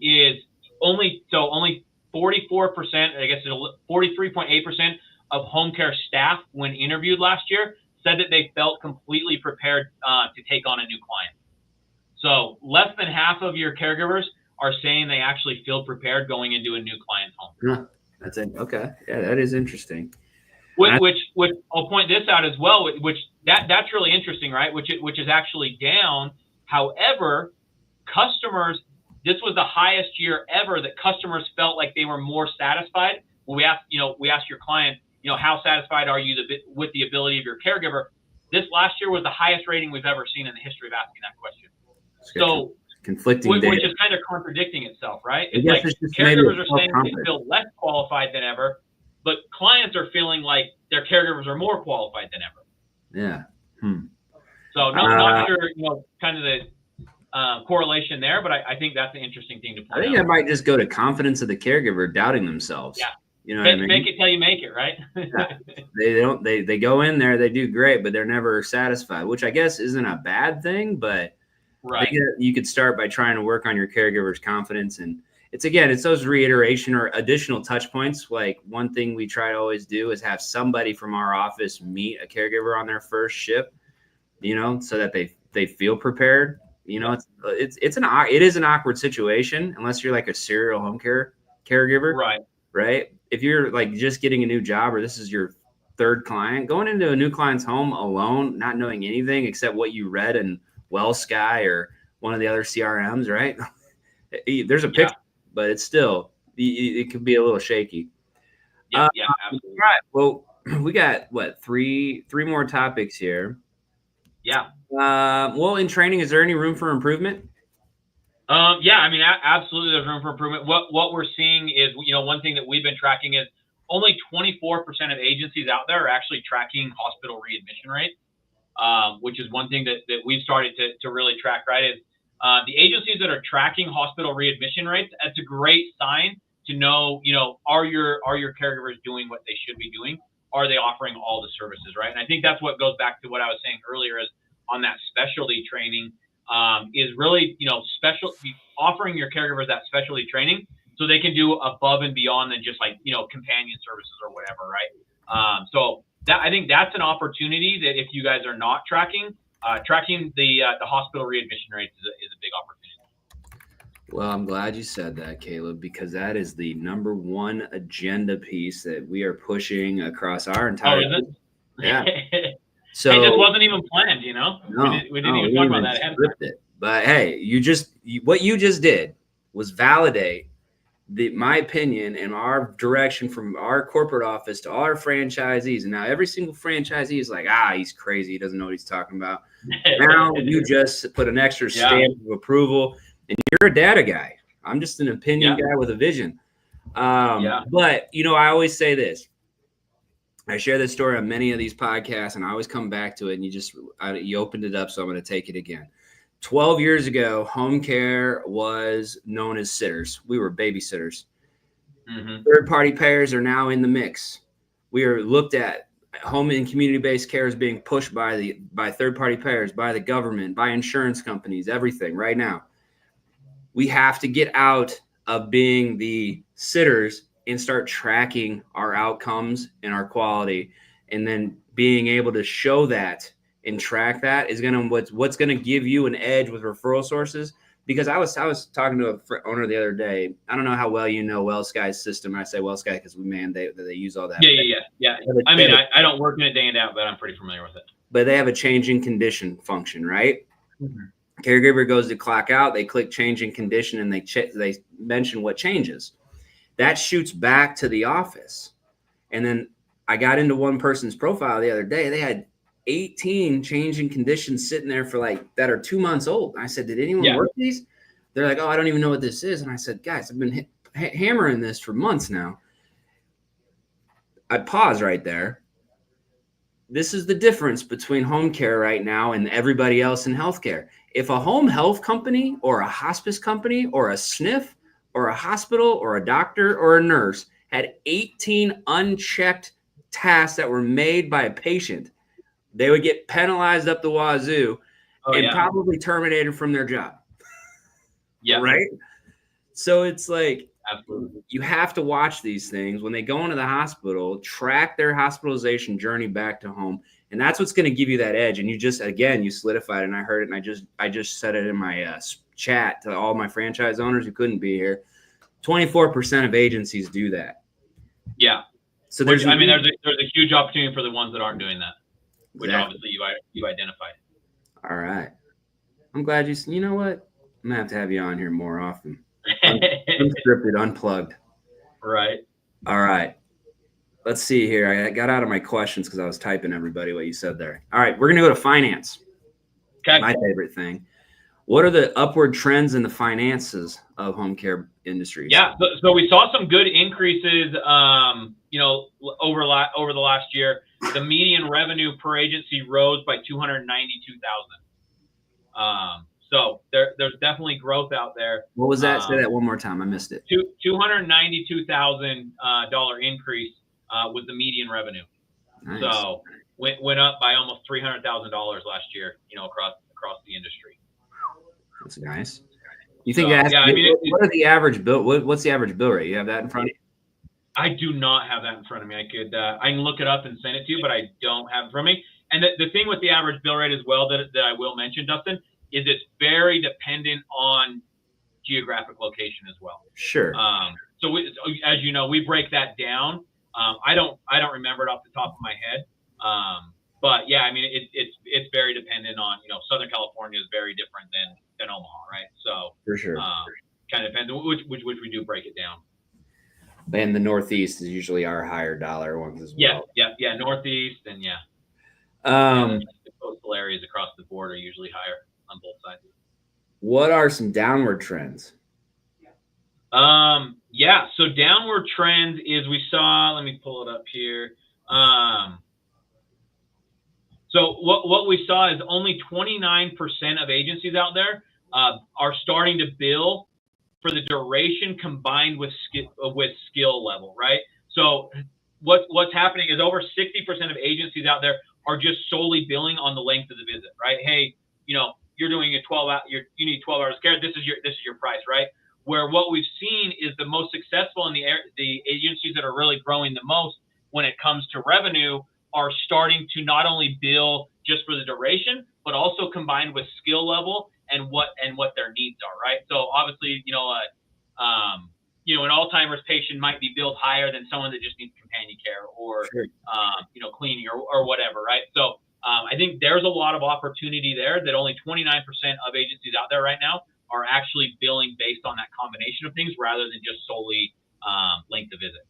[SPEAKER 2] is only 44%, I guess 43.8% of home care staff when interviewed last year said that they felt completely prepared to take on a new client. So less than half of your caregivers are saying they actually feel prepared going into a new client's home.
[SPEAKER 1] Huh. That's it. Okay. Yeah, that is interesting.
[SPEAKER 2] Which I'll point this out as well, which that's really interesting, right? Which is actually down. However, customers, this was the highest year ever that customers felt like they were more satisfied. When we asked your client, how satisfied are you with the ability of your caregiver? This last year was the highest rating we've ever seen in the history of asking that question. So
[SPEAKER 1] conflicting data.
[SPEAKER 2] Which is kind of contradicting itself, right?
[SPEAKER 1] It's like
[SPEAKER 2] caregivers are saying they feel less qualified than ever, but clients are feeling like their caregivers are more qualified than ever.
[SPEAKER 1] Yeah.
[SPEAKER 2] So not sure, kind of the correlation there, but I think that's an interesting thing to point out.
[SPEAKER 1] I think that might just go to confidence of the caregiver doubting themselves.
[SPEAKER 2] Yeah.
[SPEAKER 1] You know what I mean?
[SPEAKER 2] Make it till you make it, right?
[SPEAKER 1] Yeah. They go in there, they do great, but they're never satisfied, which I guess isn't a bad thing, but
[SPEAKER 2] right.
[SPEAKER 1] You could start by trying to work on your caregiver's confidence. And it's those reiteration or additional touch points. Like one thing we try to always do is have somebody from our office meet a caregiver on their first shift, so that they feel prepared. It is an awkward situation unless you're like a serial home care caregiver. Right. If you're like just getting a new job or this is your third client, going into a new client's home alone, not knowing anything except what you read in WellSky or one of the other CRMs, right? There's a picture, but it's still, it could be a little shaky.
[SPEAKER 2] Yeah, absolutely.
[SPEAKER 1] All right. Well, we got three more topics here.
[SPEAKER 2] Yeah.
[SPEAKER 1] Well, in training, is there any room for improvement?
[SPEAKER 2] Yeah, I mean, absolutely, there's room for improvement. What we're seeing is, one thing that we've been tracking is only 24% of agencies out there are actually tracking hospital readmission rates, which is one thing that we've started to really track, right? Is the agencies that are tracking hospital readmission rates, that's a great sign to know, are your caregivers doing what they should be doing? Are they offering all the services, right? And I think that's what goes back to what I was saying earlier is on that specialty training, is really, offering your caregivers that specialty training so they can do above and beyond than just like, companion services or whatever, right? So I think that's an opportunity that if you guys are not tracking the hospital readmission rates is a big opportunity.
[SPEAKER 1] Well, I'm glad you said that, Caleb, because that is the number one agenda piece that we are pushing across our entire.
[SPEAKER 2] Oh, is it?
[SPEAKER 1] Yeah. So
[SPEAKER 2] it just wasn't even planned, No, we didn't even talk about that ahead of time.
[SPEAKER 1] But hey, what you just did was validate my opinion and our direction from our corporate office to all our franchisees. And now every single franchisee is like, he's crazy. He doesn't know what he's talking about. Now you just put an extra stamp of approval and you're a data guy. I'm just an opinion guy with a vision. But, I always say this. I share this story on many of these podcasts and I always come back to it and you opened it up. So I'm going to take it again. 12 years ago, home care was known as sitters. We were babysitters. Mm-hmm. Third-party payers are now in the mix. We are looked at home and community-based care is being pushed by third-party payers, by the government, by insurance companies, everything right now. We have to get out of being the sitters and start tracking our outcomes and our quality, and then being able to show that and track that is what's gonna give you an edge with referral sources. Because I was talking to a owner the other day. I don't know how well you know WellSky's system. I say WellSky because they use all that.
[SPEAKER 2] Yeah. I mean, I don't work in it day and out, but I'm pretty familiar with it.
[SPEAKER 1] But they have a changing condition function, right? Mm-hmm. Caregiver goes to clock out. They click changing condition, and they mention what changes. That shoots back to the office. And then I got into one person's profile the other day. They had 18 changing conditions sitting there that are 2 months old. I said, did anyone work these? They're like, I don't even know what this is. And I said, guys, I've been hammering this for months now. I pause right there. this is the difference between home care right now and everybody else in healthcare. If a home health company or a hospice company or a SNF or a hospital or a doctor or a nurse had 18 unchecked tasks that were made by a patient, they would get penalized up the wazoo and probably terminated from their job.
[SPEAKER 2] Yeah.
[SPEAKER 1] Right? So it's like,
[SPEAKER 2] absolutely,
[SPEAKER 1] you have to watch these things when they go into the hospital, track their hospitalization journey back to home. And that's what's going to give you that edge. And you just, again, you solidified it. And I heard it. And I just said it in my chat to all my franchise owners who couldn't be here. 24% of agencies do that.
[SPEAKER 2] Yeah.
[SPEAKER 1] So there's
[SPEAKER 2] a huge opportunity for the ones that aren't doing that, which obviously you identified.
[SPEAKER 1] All right. I'm glad you know what? I'm going to have you on here more often. Unscripted, unplugged.
[SPEAKER 2] Right.
[SPEAKER 1] All right. Let's see here. I got out of my questions because I was typing everybody what you said there. All right. We're going to go to finance.
[SPEAKER 2] Okay.
[SPEAKER 1] My favorite thing. What are the upward trends in the finances of home care industries?
[SPEAKER 2] Yeah. So we saw some good increases, over the last year. The median revenue per agency rose by $292,000. So there's definitely growth out there.
[SPEAKER 1] What was that? Say that one more time. I missed it.
[SPEAKER 2] $292,000 increase was the median revenue. Nice. So went up by almost $300,000 last year. Across the industry.
[SPEAKER 1] That's nice. You think what are the average bill? What's the average bill rate? You have that in front of you?
[SPEAKER 2] I do not have that in front of me. I can look it up and send it to you, but I don't have it in front of me. And the thing with the average bill rate as well that I will mention, Dustin, is it's very dependent on geographic location as well.
[SPEAKER 1] Sure.
[SPEAKER 2] So as you know, we break that down. I don't remember it off the top of my head. But yeah, I mean, it's very dependent on, Southern California is very different than Omaha, right? So
[SPEAKER 1] for sure.
[SPEAKER 2] Kind of depends, which we do break it down.
[SPEAKER 1] And the Northeast is usually our higher dollar ones as well.
[SPEAKER 2] Yeah. Northeast and the coastal areas across the board are usually higher on both sides.
[SPEAKER 1] What are some downward trends?
[SPEAKER 2] So downward trend is we saw, let me pull it up here. So what we saw is only 29% of agencies out there are starting to bill for the duration combined with skill level, right? So what's happening is over 60% of agencies out there are just solely billing on the length of the visit, right? Hey, you're doing a 12 you need 12 hours of care. This is your price, right? Where what we've seen is the most successful in the agencies that are really growing the most when it comes to revenue are starting to not only bill just for the duration, but also combined with skill level and what their needs are, right? So obviously, an Alzheimer's patient might be billed higher than someone that just needs companion care or,
[SPEAKER 1] sure.
[SPEAKER 2] Cleaning or whatever, right? So I think there's a lot of opportunity there that only 29% of agencies out there right now are actually billing based on that combination of things rather than just solely length of visit.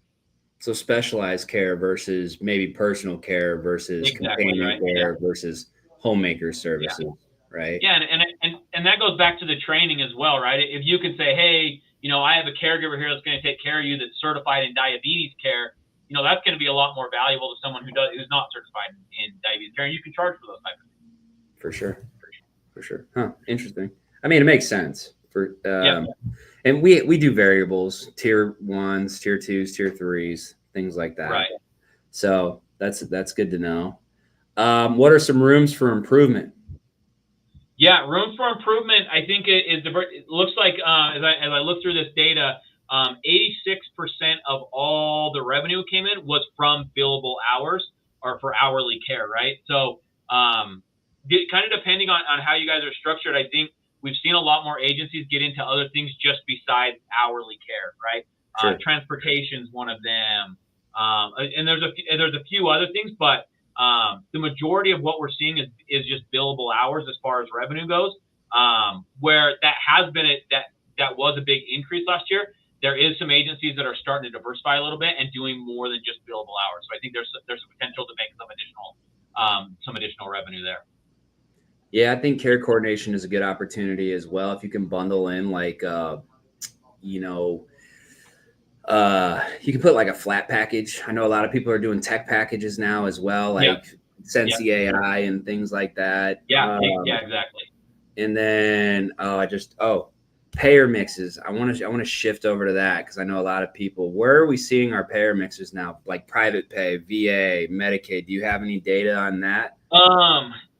[SPEAKER 1] So specialized care versus maybe personal care versus companion care versus homemaker services, right?
[SPEAKER 2] Yeah, and that goes back to the training as well, right? If you can say, hey, I have a caregiver here that's going to take care of you that's certified in diabetes care, that's going to be a lot more valuable to someone who's not certified in diabetes care, and you can charge for those types of things.
[SPEAKER 1] For sure. Huh? Interesting. I mean, it makes sense for and we do variables, tier 1s, tier 2s, tier 3s, things like that.
[SPEAKER 2] Right.
[SPEAKER 1] So that's good to know. What are some rooms for improvement?
[SPEAKER 2] Yeah, room for improvement. I think it looks like as I look through this data, 86% of all the revenue came in was from billable hours or for hourly care, right? So kind of depending on how you guys are structured, I think we've seen a lot more agencies get into other things just besides hourly care, right?
[SPEAKER 1] Sure.
[SPEAKER 2] Transportation's one of them, and there's a few other things, but the majority of what we're seeing is just billable hours as far as revenue goes. Where that was a big increase last year. There is some agencies that are starting to diversify a little bit and doing more than just billable hours. So I think there's a potential to make some additional revenue there.
[SPEAKER 1] Yeah, I think care coordination is a good opportunity as well. If you can bundle in you can put like a flat package. I know a lot of people are doing tech packages now as well. Like Sensi AI and things like that.
[SPEAKER 2] Yeah, exactly.
[SPEAKER 1] And then payer mixes. I want to shift over to that because I know a lot of people. Where are we seeing our payer mixes now? Like private pay, VA, Medicaid. Do you have any data on that?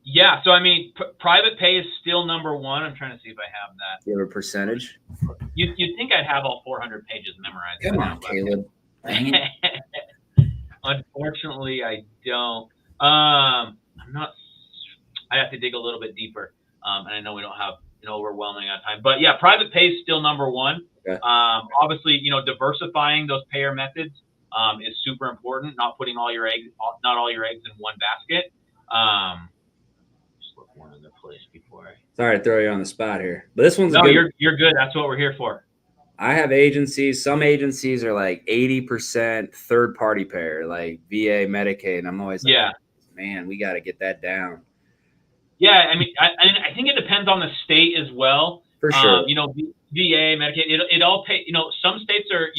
[SPEAKER 2] Yeah. So I mean, private pay is still number one. I'm trying to see if I have that.
[SPEAKER 1] Do you have a percentage?
[SPEAKER 2] You'd think I'd have all 400 pages memorized.
[SPEAKER 1] Come on, Caleb.
[SPEAKER 2] Unfortunately, I don't. I'm not. I have to dig a little bit deeper. And I know we don't have an overwhelming amount of time, but yeah, private pay is still number one.
[SPEAKER 1] Okay.
[SPEAKER 2] Obviously, diversifying those payer methods is super important. Not putting not all your eggs in one basket. Just look one other place before I.
[SPEAKER 1] Sorry to throw you on the spot here, but this one's
[SPEAKER 2] no.
[SPEAKER 1] good.
[SPEAKER 2] You're good. That's what we're here for.
[SPEAKER 1] I have agencies. Some agencies are like 80% third party payer, like VA, Medicaid, and I'm always like, man, we got to get that down.
[SPEAKER 2] Yeah, I mean, I think it depends on the state as well.
[SPEAKER 1] For sure.
[SPEAKER 2] VA, Medicaid, it all pay. Some states are,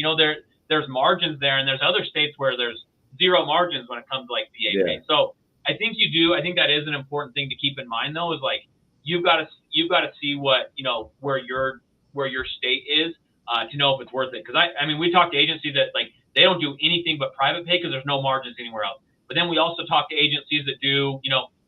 [SPEAKER 2] there's margins there, and there's other states where there's zero margins when it comes to like VA pay. So I think you do. I think that is an important thing to keep in mind, though, is like you've got to see what where your state is to know if it's worth it. Because I mean, we talk to agencies that like they don't do anything but private pay because there's no margins anywhere else. But then we also talk to agencies that do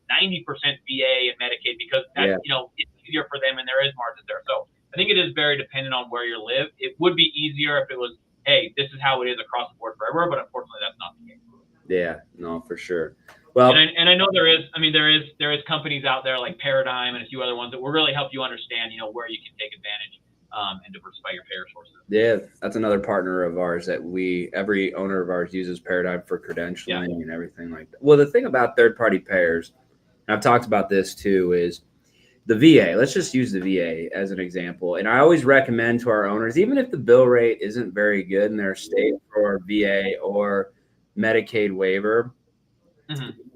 [SPEAKER 2] 90% VA and Medicaid because that's it's easier for them and there is margins there. So I think it is very dependent on where you live. It would be easier if it was, hey, this is how it is across the board for everywhere, but unfortunately that's not the case. Yeah,
[SPEAKER 1] no, for sure. Well,
[SPEAKER 2] and I know there is companies out there like Paradigm and a few other ones that will really help you understand where you can take advantage and diversify your payer sources.
[SPEAKER 1] Yeah, that's another partner of ours that every owner of ours uses Paradigm for credentialing and everything like that. Well, the thing about third-party payers, and I've talked about this too, is the VA. Let's just use the VA as an example. And I always recommend to our owners, even if the bill rate isn't very good in their state for VA or Medicaid waiver,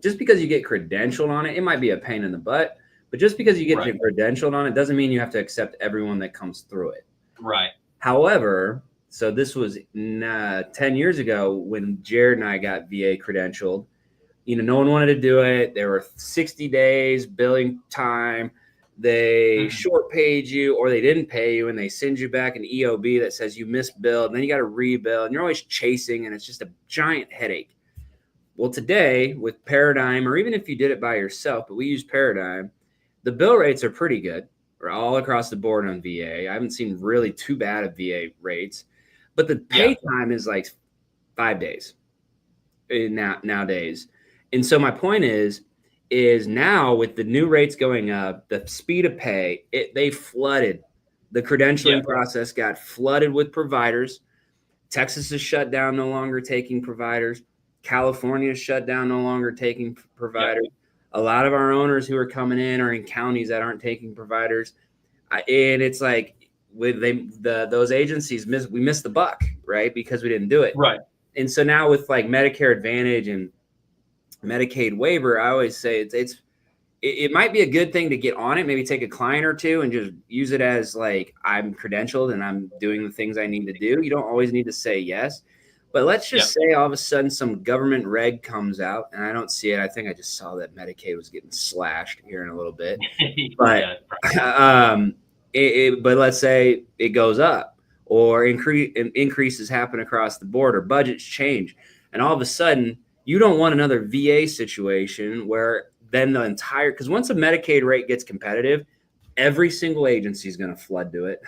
[SPEAKER 1] just because you get credentialed on it, it might be a pain in the butt. But just because you get credentialed on it doesn't mean you have to accept everyone that comes through it.
[SPEAKER 2] Right.
[SPEAKER 1] However, so this was 10 years ago when Jared and I got VA credentialed. No one wanted to do it. There were 60 days billing time. They short paid you or they didn't pay you, and they send you back an EOB that says you missed bill, and then you got to rebill, and you're always chasing, and it's just a giant headache. Well, today with Paradigm, or even if you did it by yourself, but we use Paradigm, the bill rates are pretty good. We're all across the board on VA. I haven't seen really too bad of VA rates, but the pay time is like 5 days nowadays. And so my point is now with the new rates going up, the speed of pay, they flooded. The credentialing process got flooded with providers. Texas is shut down, no longer taking providers. California is shut down, no longer taking providers. A lot of our owners who are coming in are in counties that aren't taking providers. And it's like those agencies we missed the buck, right? Because we didn't do it.
[SPEAKER 2] Right.
[SPEAKER 1] And so now with like Medicare Advantage and Medicaid waiver, I always say it might be a good thing to get on it, maybe take a client or two and just use it as like I'm credentialed and I'm doing the things I need to do. You don't always need to say yes. But let's just say all of a sudden some government reg comes out, and I don't see it. I think I just saw that Medicaid was getting slashed here in a little bit. But but let's say it goes up or increases happen across the board or budgets change. And all of a sudden, you don't want another VA situation where then the entire – because once a Medicaid rate gets competitive, every single agency is going to flood to it.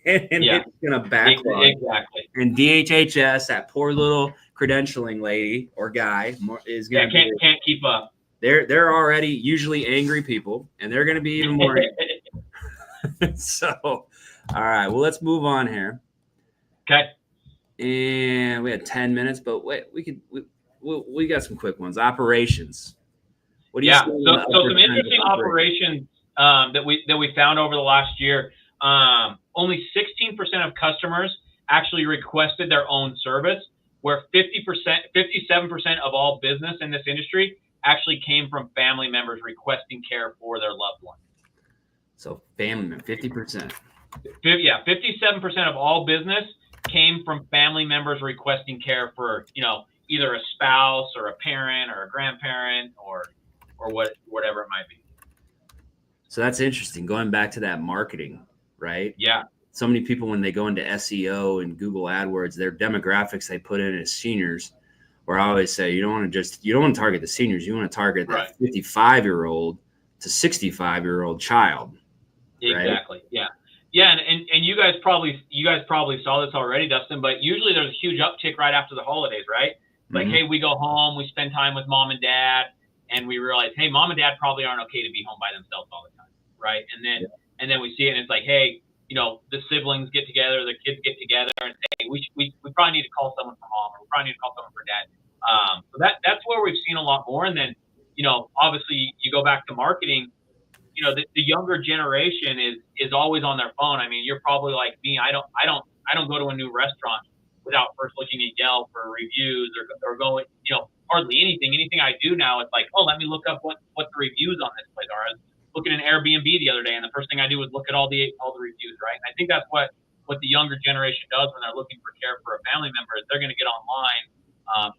[SPEAKER 1] And it's going to backlog.
[SPEAKER 2] Exactly.
[SPEAKER 1] And DHHS, that poor little credentialing lady or guy, is going to
[SPEAKER 2] can't keep up.
[SPEAKER 1] They're already usually angry people, and they're going to be even more angry. So, all right. Well, let's move on here.
[SPEAKER 2] Okay.
[SPEAKER 1] And we had 10 minutes, but wait, we got some quick ones. Operations. What do you?
[SPEAKER 2] So some interesting operations that we found over the last year. Only 16% of customers actually requested their own service, where 57% of all business in this industry actually came from family members requesting care for their loved one.
[SPEAKER 1] So family member, 50%.
[SPEAKER 2] 57% of all business came from family members requesting care for, either a spouse or a parent or a grandparent or or whatever it might be.
[SPEAKER 1] So that's interesting. Going back to that marketing, right?
[SPEAKER 2] Yeah.
[SPEAKER 1] So many people, when they go into SEO and Google AdWords, their demographics they put in as seniors. Where I always say you don't want to target the seniors. You want to target that 55-year-old to 65-year-old child.
[SPEAKER 2] Exactly. Right? Yeah. Yeah. And you guys probably saw this already, Dustin, but usually there's a huge uptick right after the holidays, right? Like, hey, we go home, we spend time with mom and dad, and we realize, hey, mom and dad probably aren't okay to be home by themselves all the time. Right. And then we see it and it's like, hey, the siblings get together, the kids get together and say, hey, we probably need to call someone for mom, or we probably need to call someone for dad. So that's where we've seen a lot more. And then, obviously you go back to marketing, the younger generation is always on their phone. I mean, you're probably like me. I don't go to a new restaurant without first looking at Yelp for reviews or going, hardly anything. Anything I do now, it's like, oh, let me look up what the reviews on this place are. I was looking at an Airbnb the other day, and the first thing I do is look at all the reviews, right? And I think that's what the younger generation does when they're looking for care for a family member. Is they're going to get online.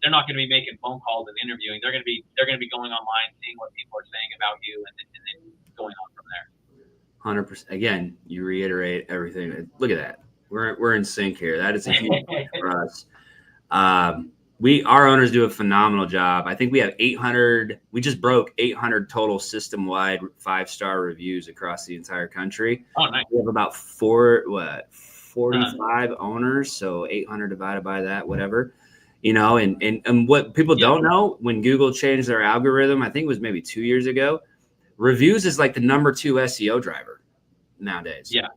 [SPEAKER 2] They're not going to be making phone calls and interviewing. They're going to be going online, seeing what people are saying about you, and then going on from there.
[SPEAKER 1] 100%. Again, you reiterate everything. Look at that. We're in sync here. That is a huge for us. Our owners do a phenomenal job. I think we have 800. We just broke 800 total system-wide 5-star reviews across the entire country.
[SPEAKER 2] Oh, nice.
[SPEAKER 1] We have about 45 owners, so 800 divided by that, whatever. And what people don't know, when Google changed their algorithm, I think it was maybe 2 years ago, reviews is like the number 2 SEO driver nowadays.
[SPEAKER 2] Yeah.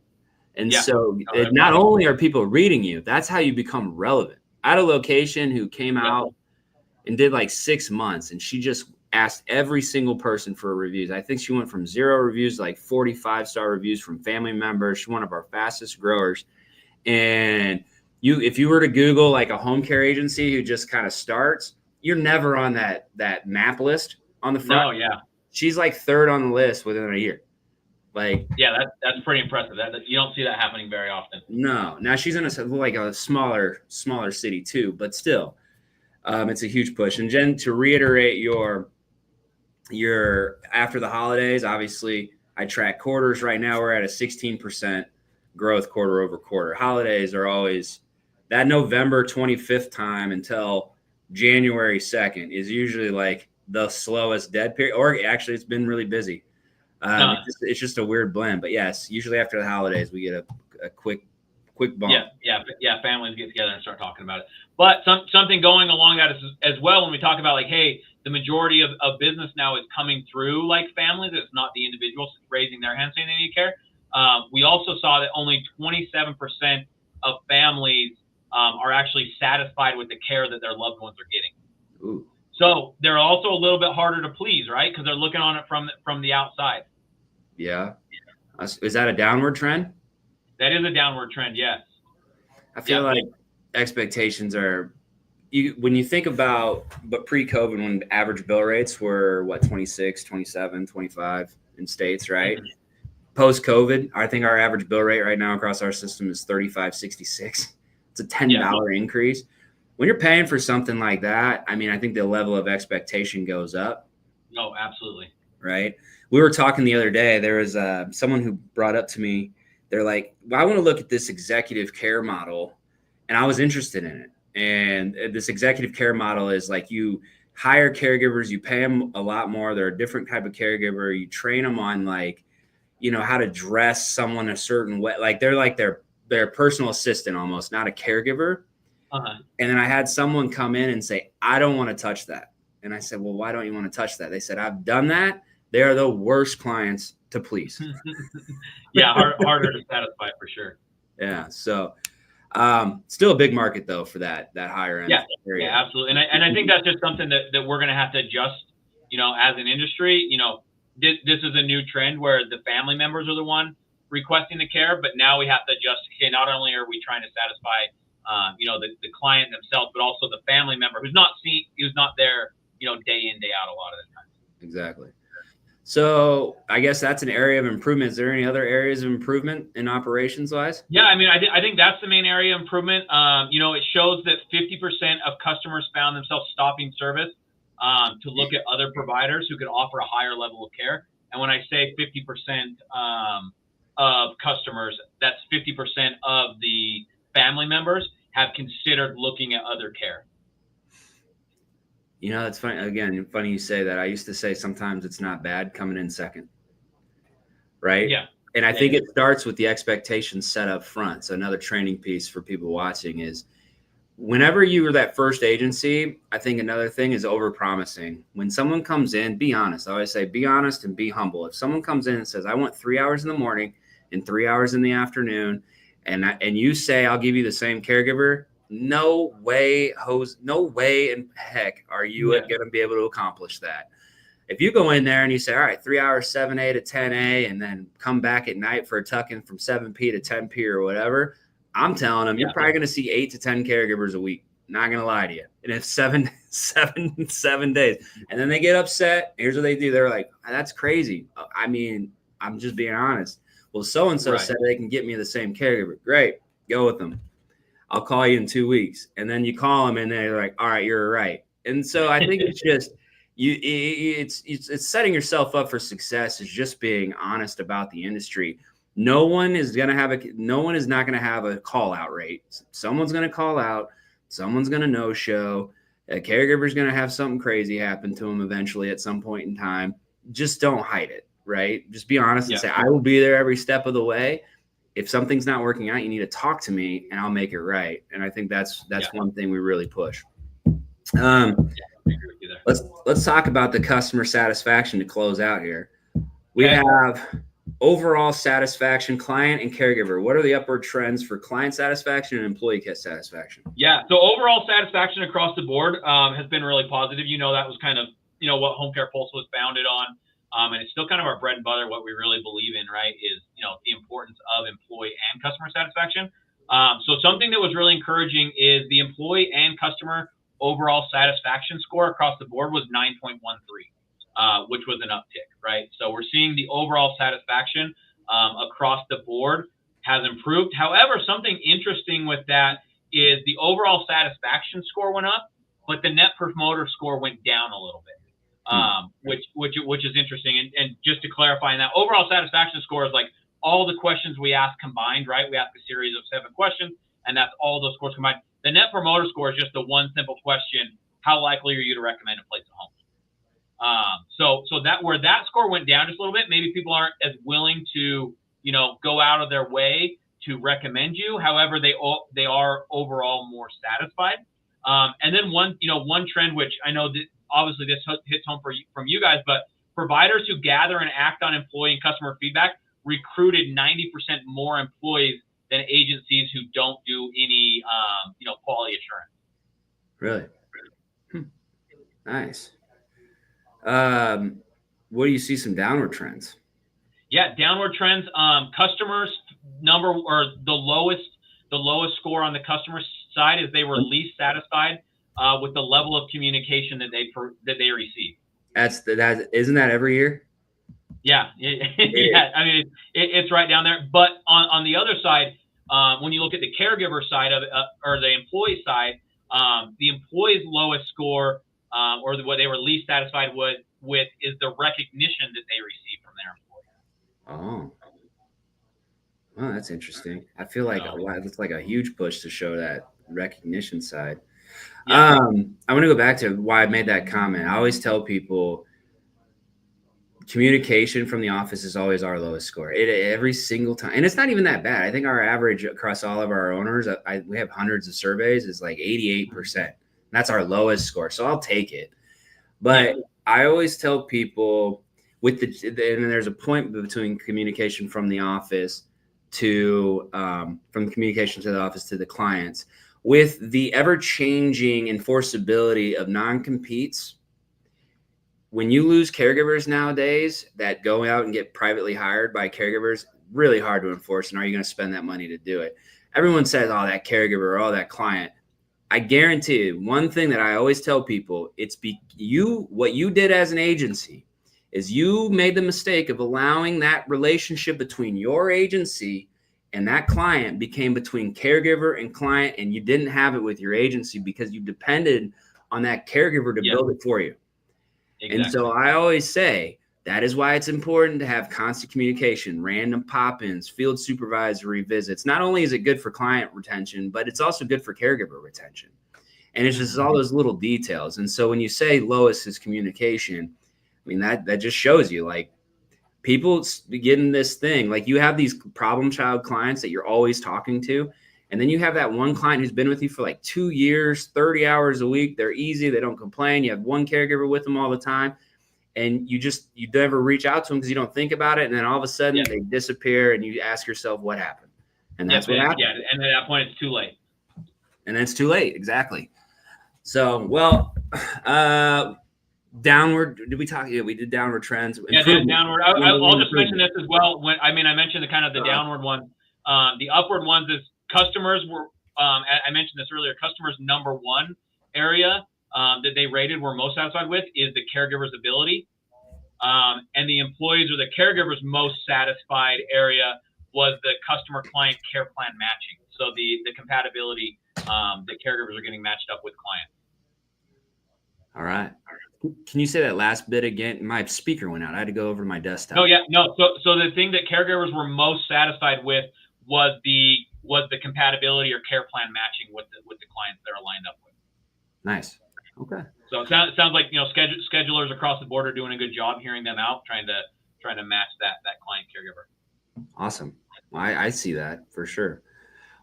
[SPEAKER 1] And so not only are people reading you, that's how you become relevant. I had a location who came out and did like 6 months, and she just asked every single person for reviews. I think she went from 0 reviews to like 45-star reviews from family members. She's one of our fastest growers. And if you were to Google like a home care agency who just kind of starts, you're never on that map list on the front.
[SPEAKER 2] No, yeah.
[SPEAKER 1] She's like 3rd on the list within a year. Like,
[SPEAKER 2] yeah, that's pretty impressive. That you don't see that happening very often.
[SPEAKER 1] No. Now she's in a smaller city too, but still, it's a huge push. And Jen, to reiterate your after the holidays, obviously I track quarters. Right now we're at a 16% growth quarter over quarter. Holidays are always that November 25th time until January 2nd is usually like the slowest dead period, or actually it's been really busy. It's just a weird blend, but yes, usually after the holidays we get a quick bump.
[SPEAKER 2] Yeah. Families get together and start talking about it. But something going along that as well, when we talk about like, hey, the majority of business now is coming through like families. It's not the individuals raising their hand saying they need care. We also saw that only 27% of families are actually satisfied with the care that their loved ones are getting.
[SPEAKER 1] Ooh.
[SPEAKER 2] So they're also a little bit harder to please, right? Because they're looking on it from the outside.
[SPEAKER 1] Yeah. Is that a downward trend?
[SPEAKER 2] That is a downward trend, yes.
[SPEAKER 1] I feel like expectations are when you think about, but pre-COVID, when average bill rates were 26, 27, 25 in states, right? Mm-hmm. Post-COVID, I think our average bill rate right now across our system is $35.66. It's a $10 increase. When you're paying for something like that, I mean, I think the level of expectation goes up.
[SPEAKER 2] Oh, absolutely.
[SPEAKER 1] Right. We were talking the other day. There was someone who brought up to me, they're like, well, I want to look at this executive care model. And I was interested in it. And this executive care model is like you hire caregivers, you pay them a lot more. They're a different type of caregiver. You train them on how to dress someone a certain way. Like they're like their personal assistant almost, not a caregiver.
[SPEAKER 2] Uh-huh.
[SPEAKER 1] And then I had someone come in and say, I don't want to touch that. And I said, well, why don't you want to touch that? They said, I've done that. They are the worst clients to please.
[SPEAKER 2] Yeah, harder to satisfy for sure.
[SPEAKER 1] Yeah. So still a big market though for that higher end.
[SPEAKER 2] Yeah, absolutely. And I think that's just something that we're going to have to adjust, as an industry. This is a new trend where the family members are the one requesting the care, but now we have to adjust. Okay, not only are we trying to satisfy the client themselves, but also the family member who's not there, day in, day out a lot of the time.
[SPEAKER 1] Exactly. So I guess that's an area of improvement. Is there any other areas of improvement in operations wise?
[SPEAKER 2] Yeah, I mean, I think that's the main area of improvement. It shows that 50% of customers found themselves stopping service to look at other providers who could offer a higher level of care. And when I say 50% of customers, that's 50% of the family members have considered looking at other care.
[SPEAKER 1] You know, it's funny. Again, funny you say that. I used to say sometimes it's not bad coming in second, right?
[SPEAKER 2] Yeah.
[SPEAKER 1] And I think it starts with the expectations set up front. So another training piece for people watching is whenever you are that first agency, I think another thing is overpromising. When someone comes in, be honest. I always say be honest and be humble. If someone comes in and says, I want 3 hours in the morning and 3 hours in the afternoon, and you say, I'll give you the same caregiver, no way in heck are you going to be able to accomplish that. If you go in there and you say, all right, 3 hours, 7A to 10A, and then come back at night for a tuck-in from 7P to 10P or whatever, I'm telling them you're probably going to see 8 to 10 caregivers a week. Not going to lie to you. And it's 7 days. And then they get upset. Here's what they do. They're like, that's crazy. I mean, I'm just being honest. Well, so-and-so said they can get me the same caregiver. Great. Go with them. I'll call you in 2 weeks. And then you call them and they're like, all right, you're right. And so I think it's just it's setting yourself up for success is just being honest about the industry. No one is not going to have a call out rate. Someone's going to call out. Someone's going to no show. A caregiver's going to have something crazy happen to them eventually at some point in time. Just don't hide it, right? Just be honest and say, I will be there every step of the way. If something's not working out, you need to talk to me and I'll make it right. And I think that's one thing we really push. Let's talk about the customer satisfaction to close out here. We have overall satisfaction, client and caregiver. What are the upward trends for client satisfaction and employee satisfaction?
[SPEAKER 2] Yeah. So overall satisfaction across the board has been really positive. That was kind of, what Home Care Pulse was founded on. And it's still kind of our bread and butter. What we really believe in, right, is, the importance of employee and customer satisfaction. So something that was really encouraging is the employee and customer overall satisfaction score across the board was 9.13, which was an uptick, right? So we're seeing the overall satisfaction across the board has improved. However, something interesting with that is the overall satisfaction score went up, but the net promoter score went down a little bit, which is interesting. And just to clarify, in that overall satisfaction score is like all the questions we ask combined, right? We ask a series of 7 questions, and that's all those scores combined. The net promoter score is just the one simple question: how likely are you to recommend a place at home? So that where that score went down just a little bit, maybe people aren't as willing to, go out of their way to recommend you. However, they are overall more satisfied. And then one trend, which I know that obviously this hits home from you guys, but providers who gather and act on employee and customer feedback recruited 90% more employees than agencies who don't do any, quality assurance.
[SPEAKER 1] Really? Nice. What do you see some downward trends?
[SPEAKER 2] Yeah, downward trends. Customers number or the lowest score on the customer side is they were least satisfied with the level of communication that they receive.
[SPEAKER 1] Isn't that every year?
[SPEAKER 2] Yeah, yeah. I mean, it's right down there. But on the other side, when you look at the caregiver side of it, or the employee side, the employee's lowest score, or what they were least satisfied with is the recognition that they receive from their employees.
[SPEAKER 1] Oh, well, that's interesting. I feel like it's like a huge push to show that recognition side. Yeah. I want to go back to why I made that comment. I always tell people communication from the office is always our lowest score. Every single time. And it's not even that bad. I think our average across all of our owners, we have hundreds of surveys, is like 88%. That's our lowest score. So I'll take it. But I always tell people and there's a point between communication from the office to from communication to the office to the clients. With the ever-changing enforceability of non-competes, when you lose caregivers nowadays that go out and get privately hired by caregivers, really hard to enforce. And are you going to spend that money to do it? Everyone says, oh, that caregiver, oh, that client. I guarantee you, one thing that I always tell people, what you did as an agency is you made the mistake of allowing that relationship between your agency and that client became between caregiver and client, and you didn't have it with your agency because you depended on that caregiver to build it for you.
[SPEAKER 2] Exactly.
[SPEAKER 1] And so I always say that is why it's important to have constant communication, random pop-ins, field supervisory visits. Not only is it good for client retention, but it's also good for caregiver retention. And it's just all those little details. And so when you say lowest is communication, I mean, that just shows you like people getting this thing. Like you have these problem child clients that you're always talking to. And then you have that one client who's been with you for like 2 years, 30 hours a week. They're easy. They don't complain. You have one caregiver with them all the time. And you never reach out to them because you don't think about it. And then all of a sudden they disappear and you ask yourself what happened. And that's what happened.
[SPEAKER 2] Yeah. And at that point, it's too late.
[SPEAKER 1] And it's too late. Exactly. So, well, downward. Did we talk? Yeah, we did downward trends.
[SPEAKER 2] Yeah, downward. I'll just mention this as well. I mentioned the kind of the downward one. The upward ones is customers were. I mentioned this earlier. Customers' number one area that they rated were most satisfied with is the caregiver's ability, and the employees or the caregiver's most satisfied area was the customer-client care plan matching. So the compatibility, the caregivers are getting matched up with clients.
[SPEAKER 1] All right. Can you say that last bit again? My speaker went out. I had to go over to my desktop.
[SPEAKER 2] No. So the thing that caregivers were most satisfied with was the compatibility or care plan matching with the clients they're aligned up with.
[SPEAKER 1] Nice. Okay.
[SPEAKER 2] So it sounds like schedulers across the board are doing a good job hearing them out, trying to match that client caregiver.
[SPEAKER 1] Awesome. Well, I see that for sure.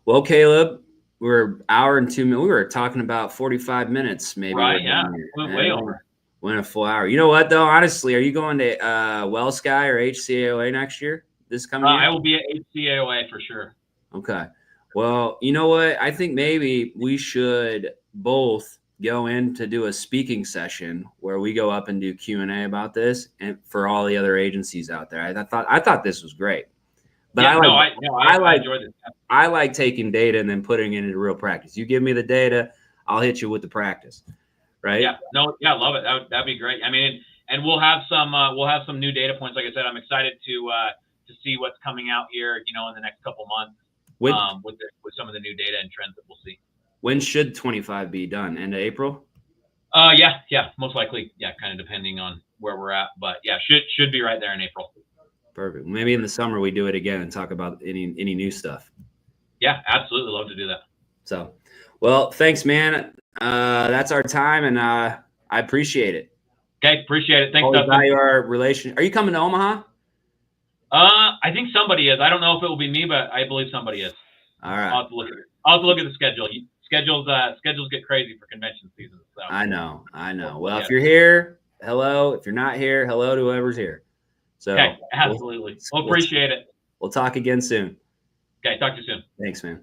[SPEAKER 1] Well, Caleb, we're an hour and 2 minutes. We were talking about 45 minutes, maybe.
[SPEAKER 2] Right. Yeah. Went way over.
[SPEAKER 1] Went a full hour. You know what though? Honestly, are you going to WellSky or HCAOA next year? This coming year?
[SPEAKER 2] I will be at HCAOA for sure.
[SPEAKER 1] Okay. Well, you know what? I think maybe we should both go in to do a speaking session where we go up and do Q&A about this, and for all the other agencies out there. I thought this was great. But I enjoyed this. I like taking data and then putting it into real practice. You give me the data, I'll hit you with the practice. Right?
[SPEAKER 2] Yeah. No. Yeah. Love it. That'd be great. I mean, and we'll have some new data points. Like I said, I'm excited to see what's coming out here, in the next couple months with some of the new data and trends that we'll see.
[SPEAKER 1] When should 25 be done? End of April?
[SPEAKER 2] Yeah, most likely. Yeah, kind of depending on where we're at, but yeah, should be right there in April.
[SPEAKER 1] Perfect. Maybe in the summer we do it again and talk about any new stuff.
[SPEAKER 2] Yeah, absolutely. Love to do that.
[SPEAKER 1] So, well, thanks, man. That's our time, and I appreciate it.
[SPEAKER 2] Okay, appreciate it. Thanks,
[SPEAKER 1] Dustin. Value our relation. Are you coming to Omaha?
[SPEAKER 2] I think somebody is. I don't know if it will be me, but I believe somebody is.
[SPEAKER 1] All right.
[SPEAKER 2] I'll have to look at the schedule. Schedules get crazy for convention season. So.
[SPEAKER 1] I know. Well, if you're here, hello. If you're not here, hello to whoever's here. So
[SPEAKER 2] okay, absolutely. We'll appreciate it.
[SPEAKER 1] We'll talk again soon.
[SPEAKER 2] Okay, talk to you soon.
[SPEAKER 1] Thanks, man.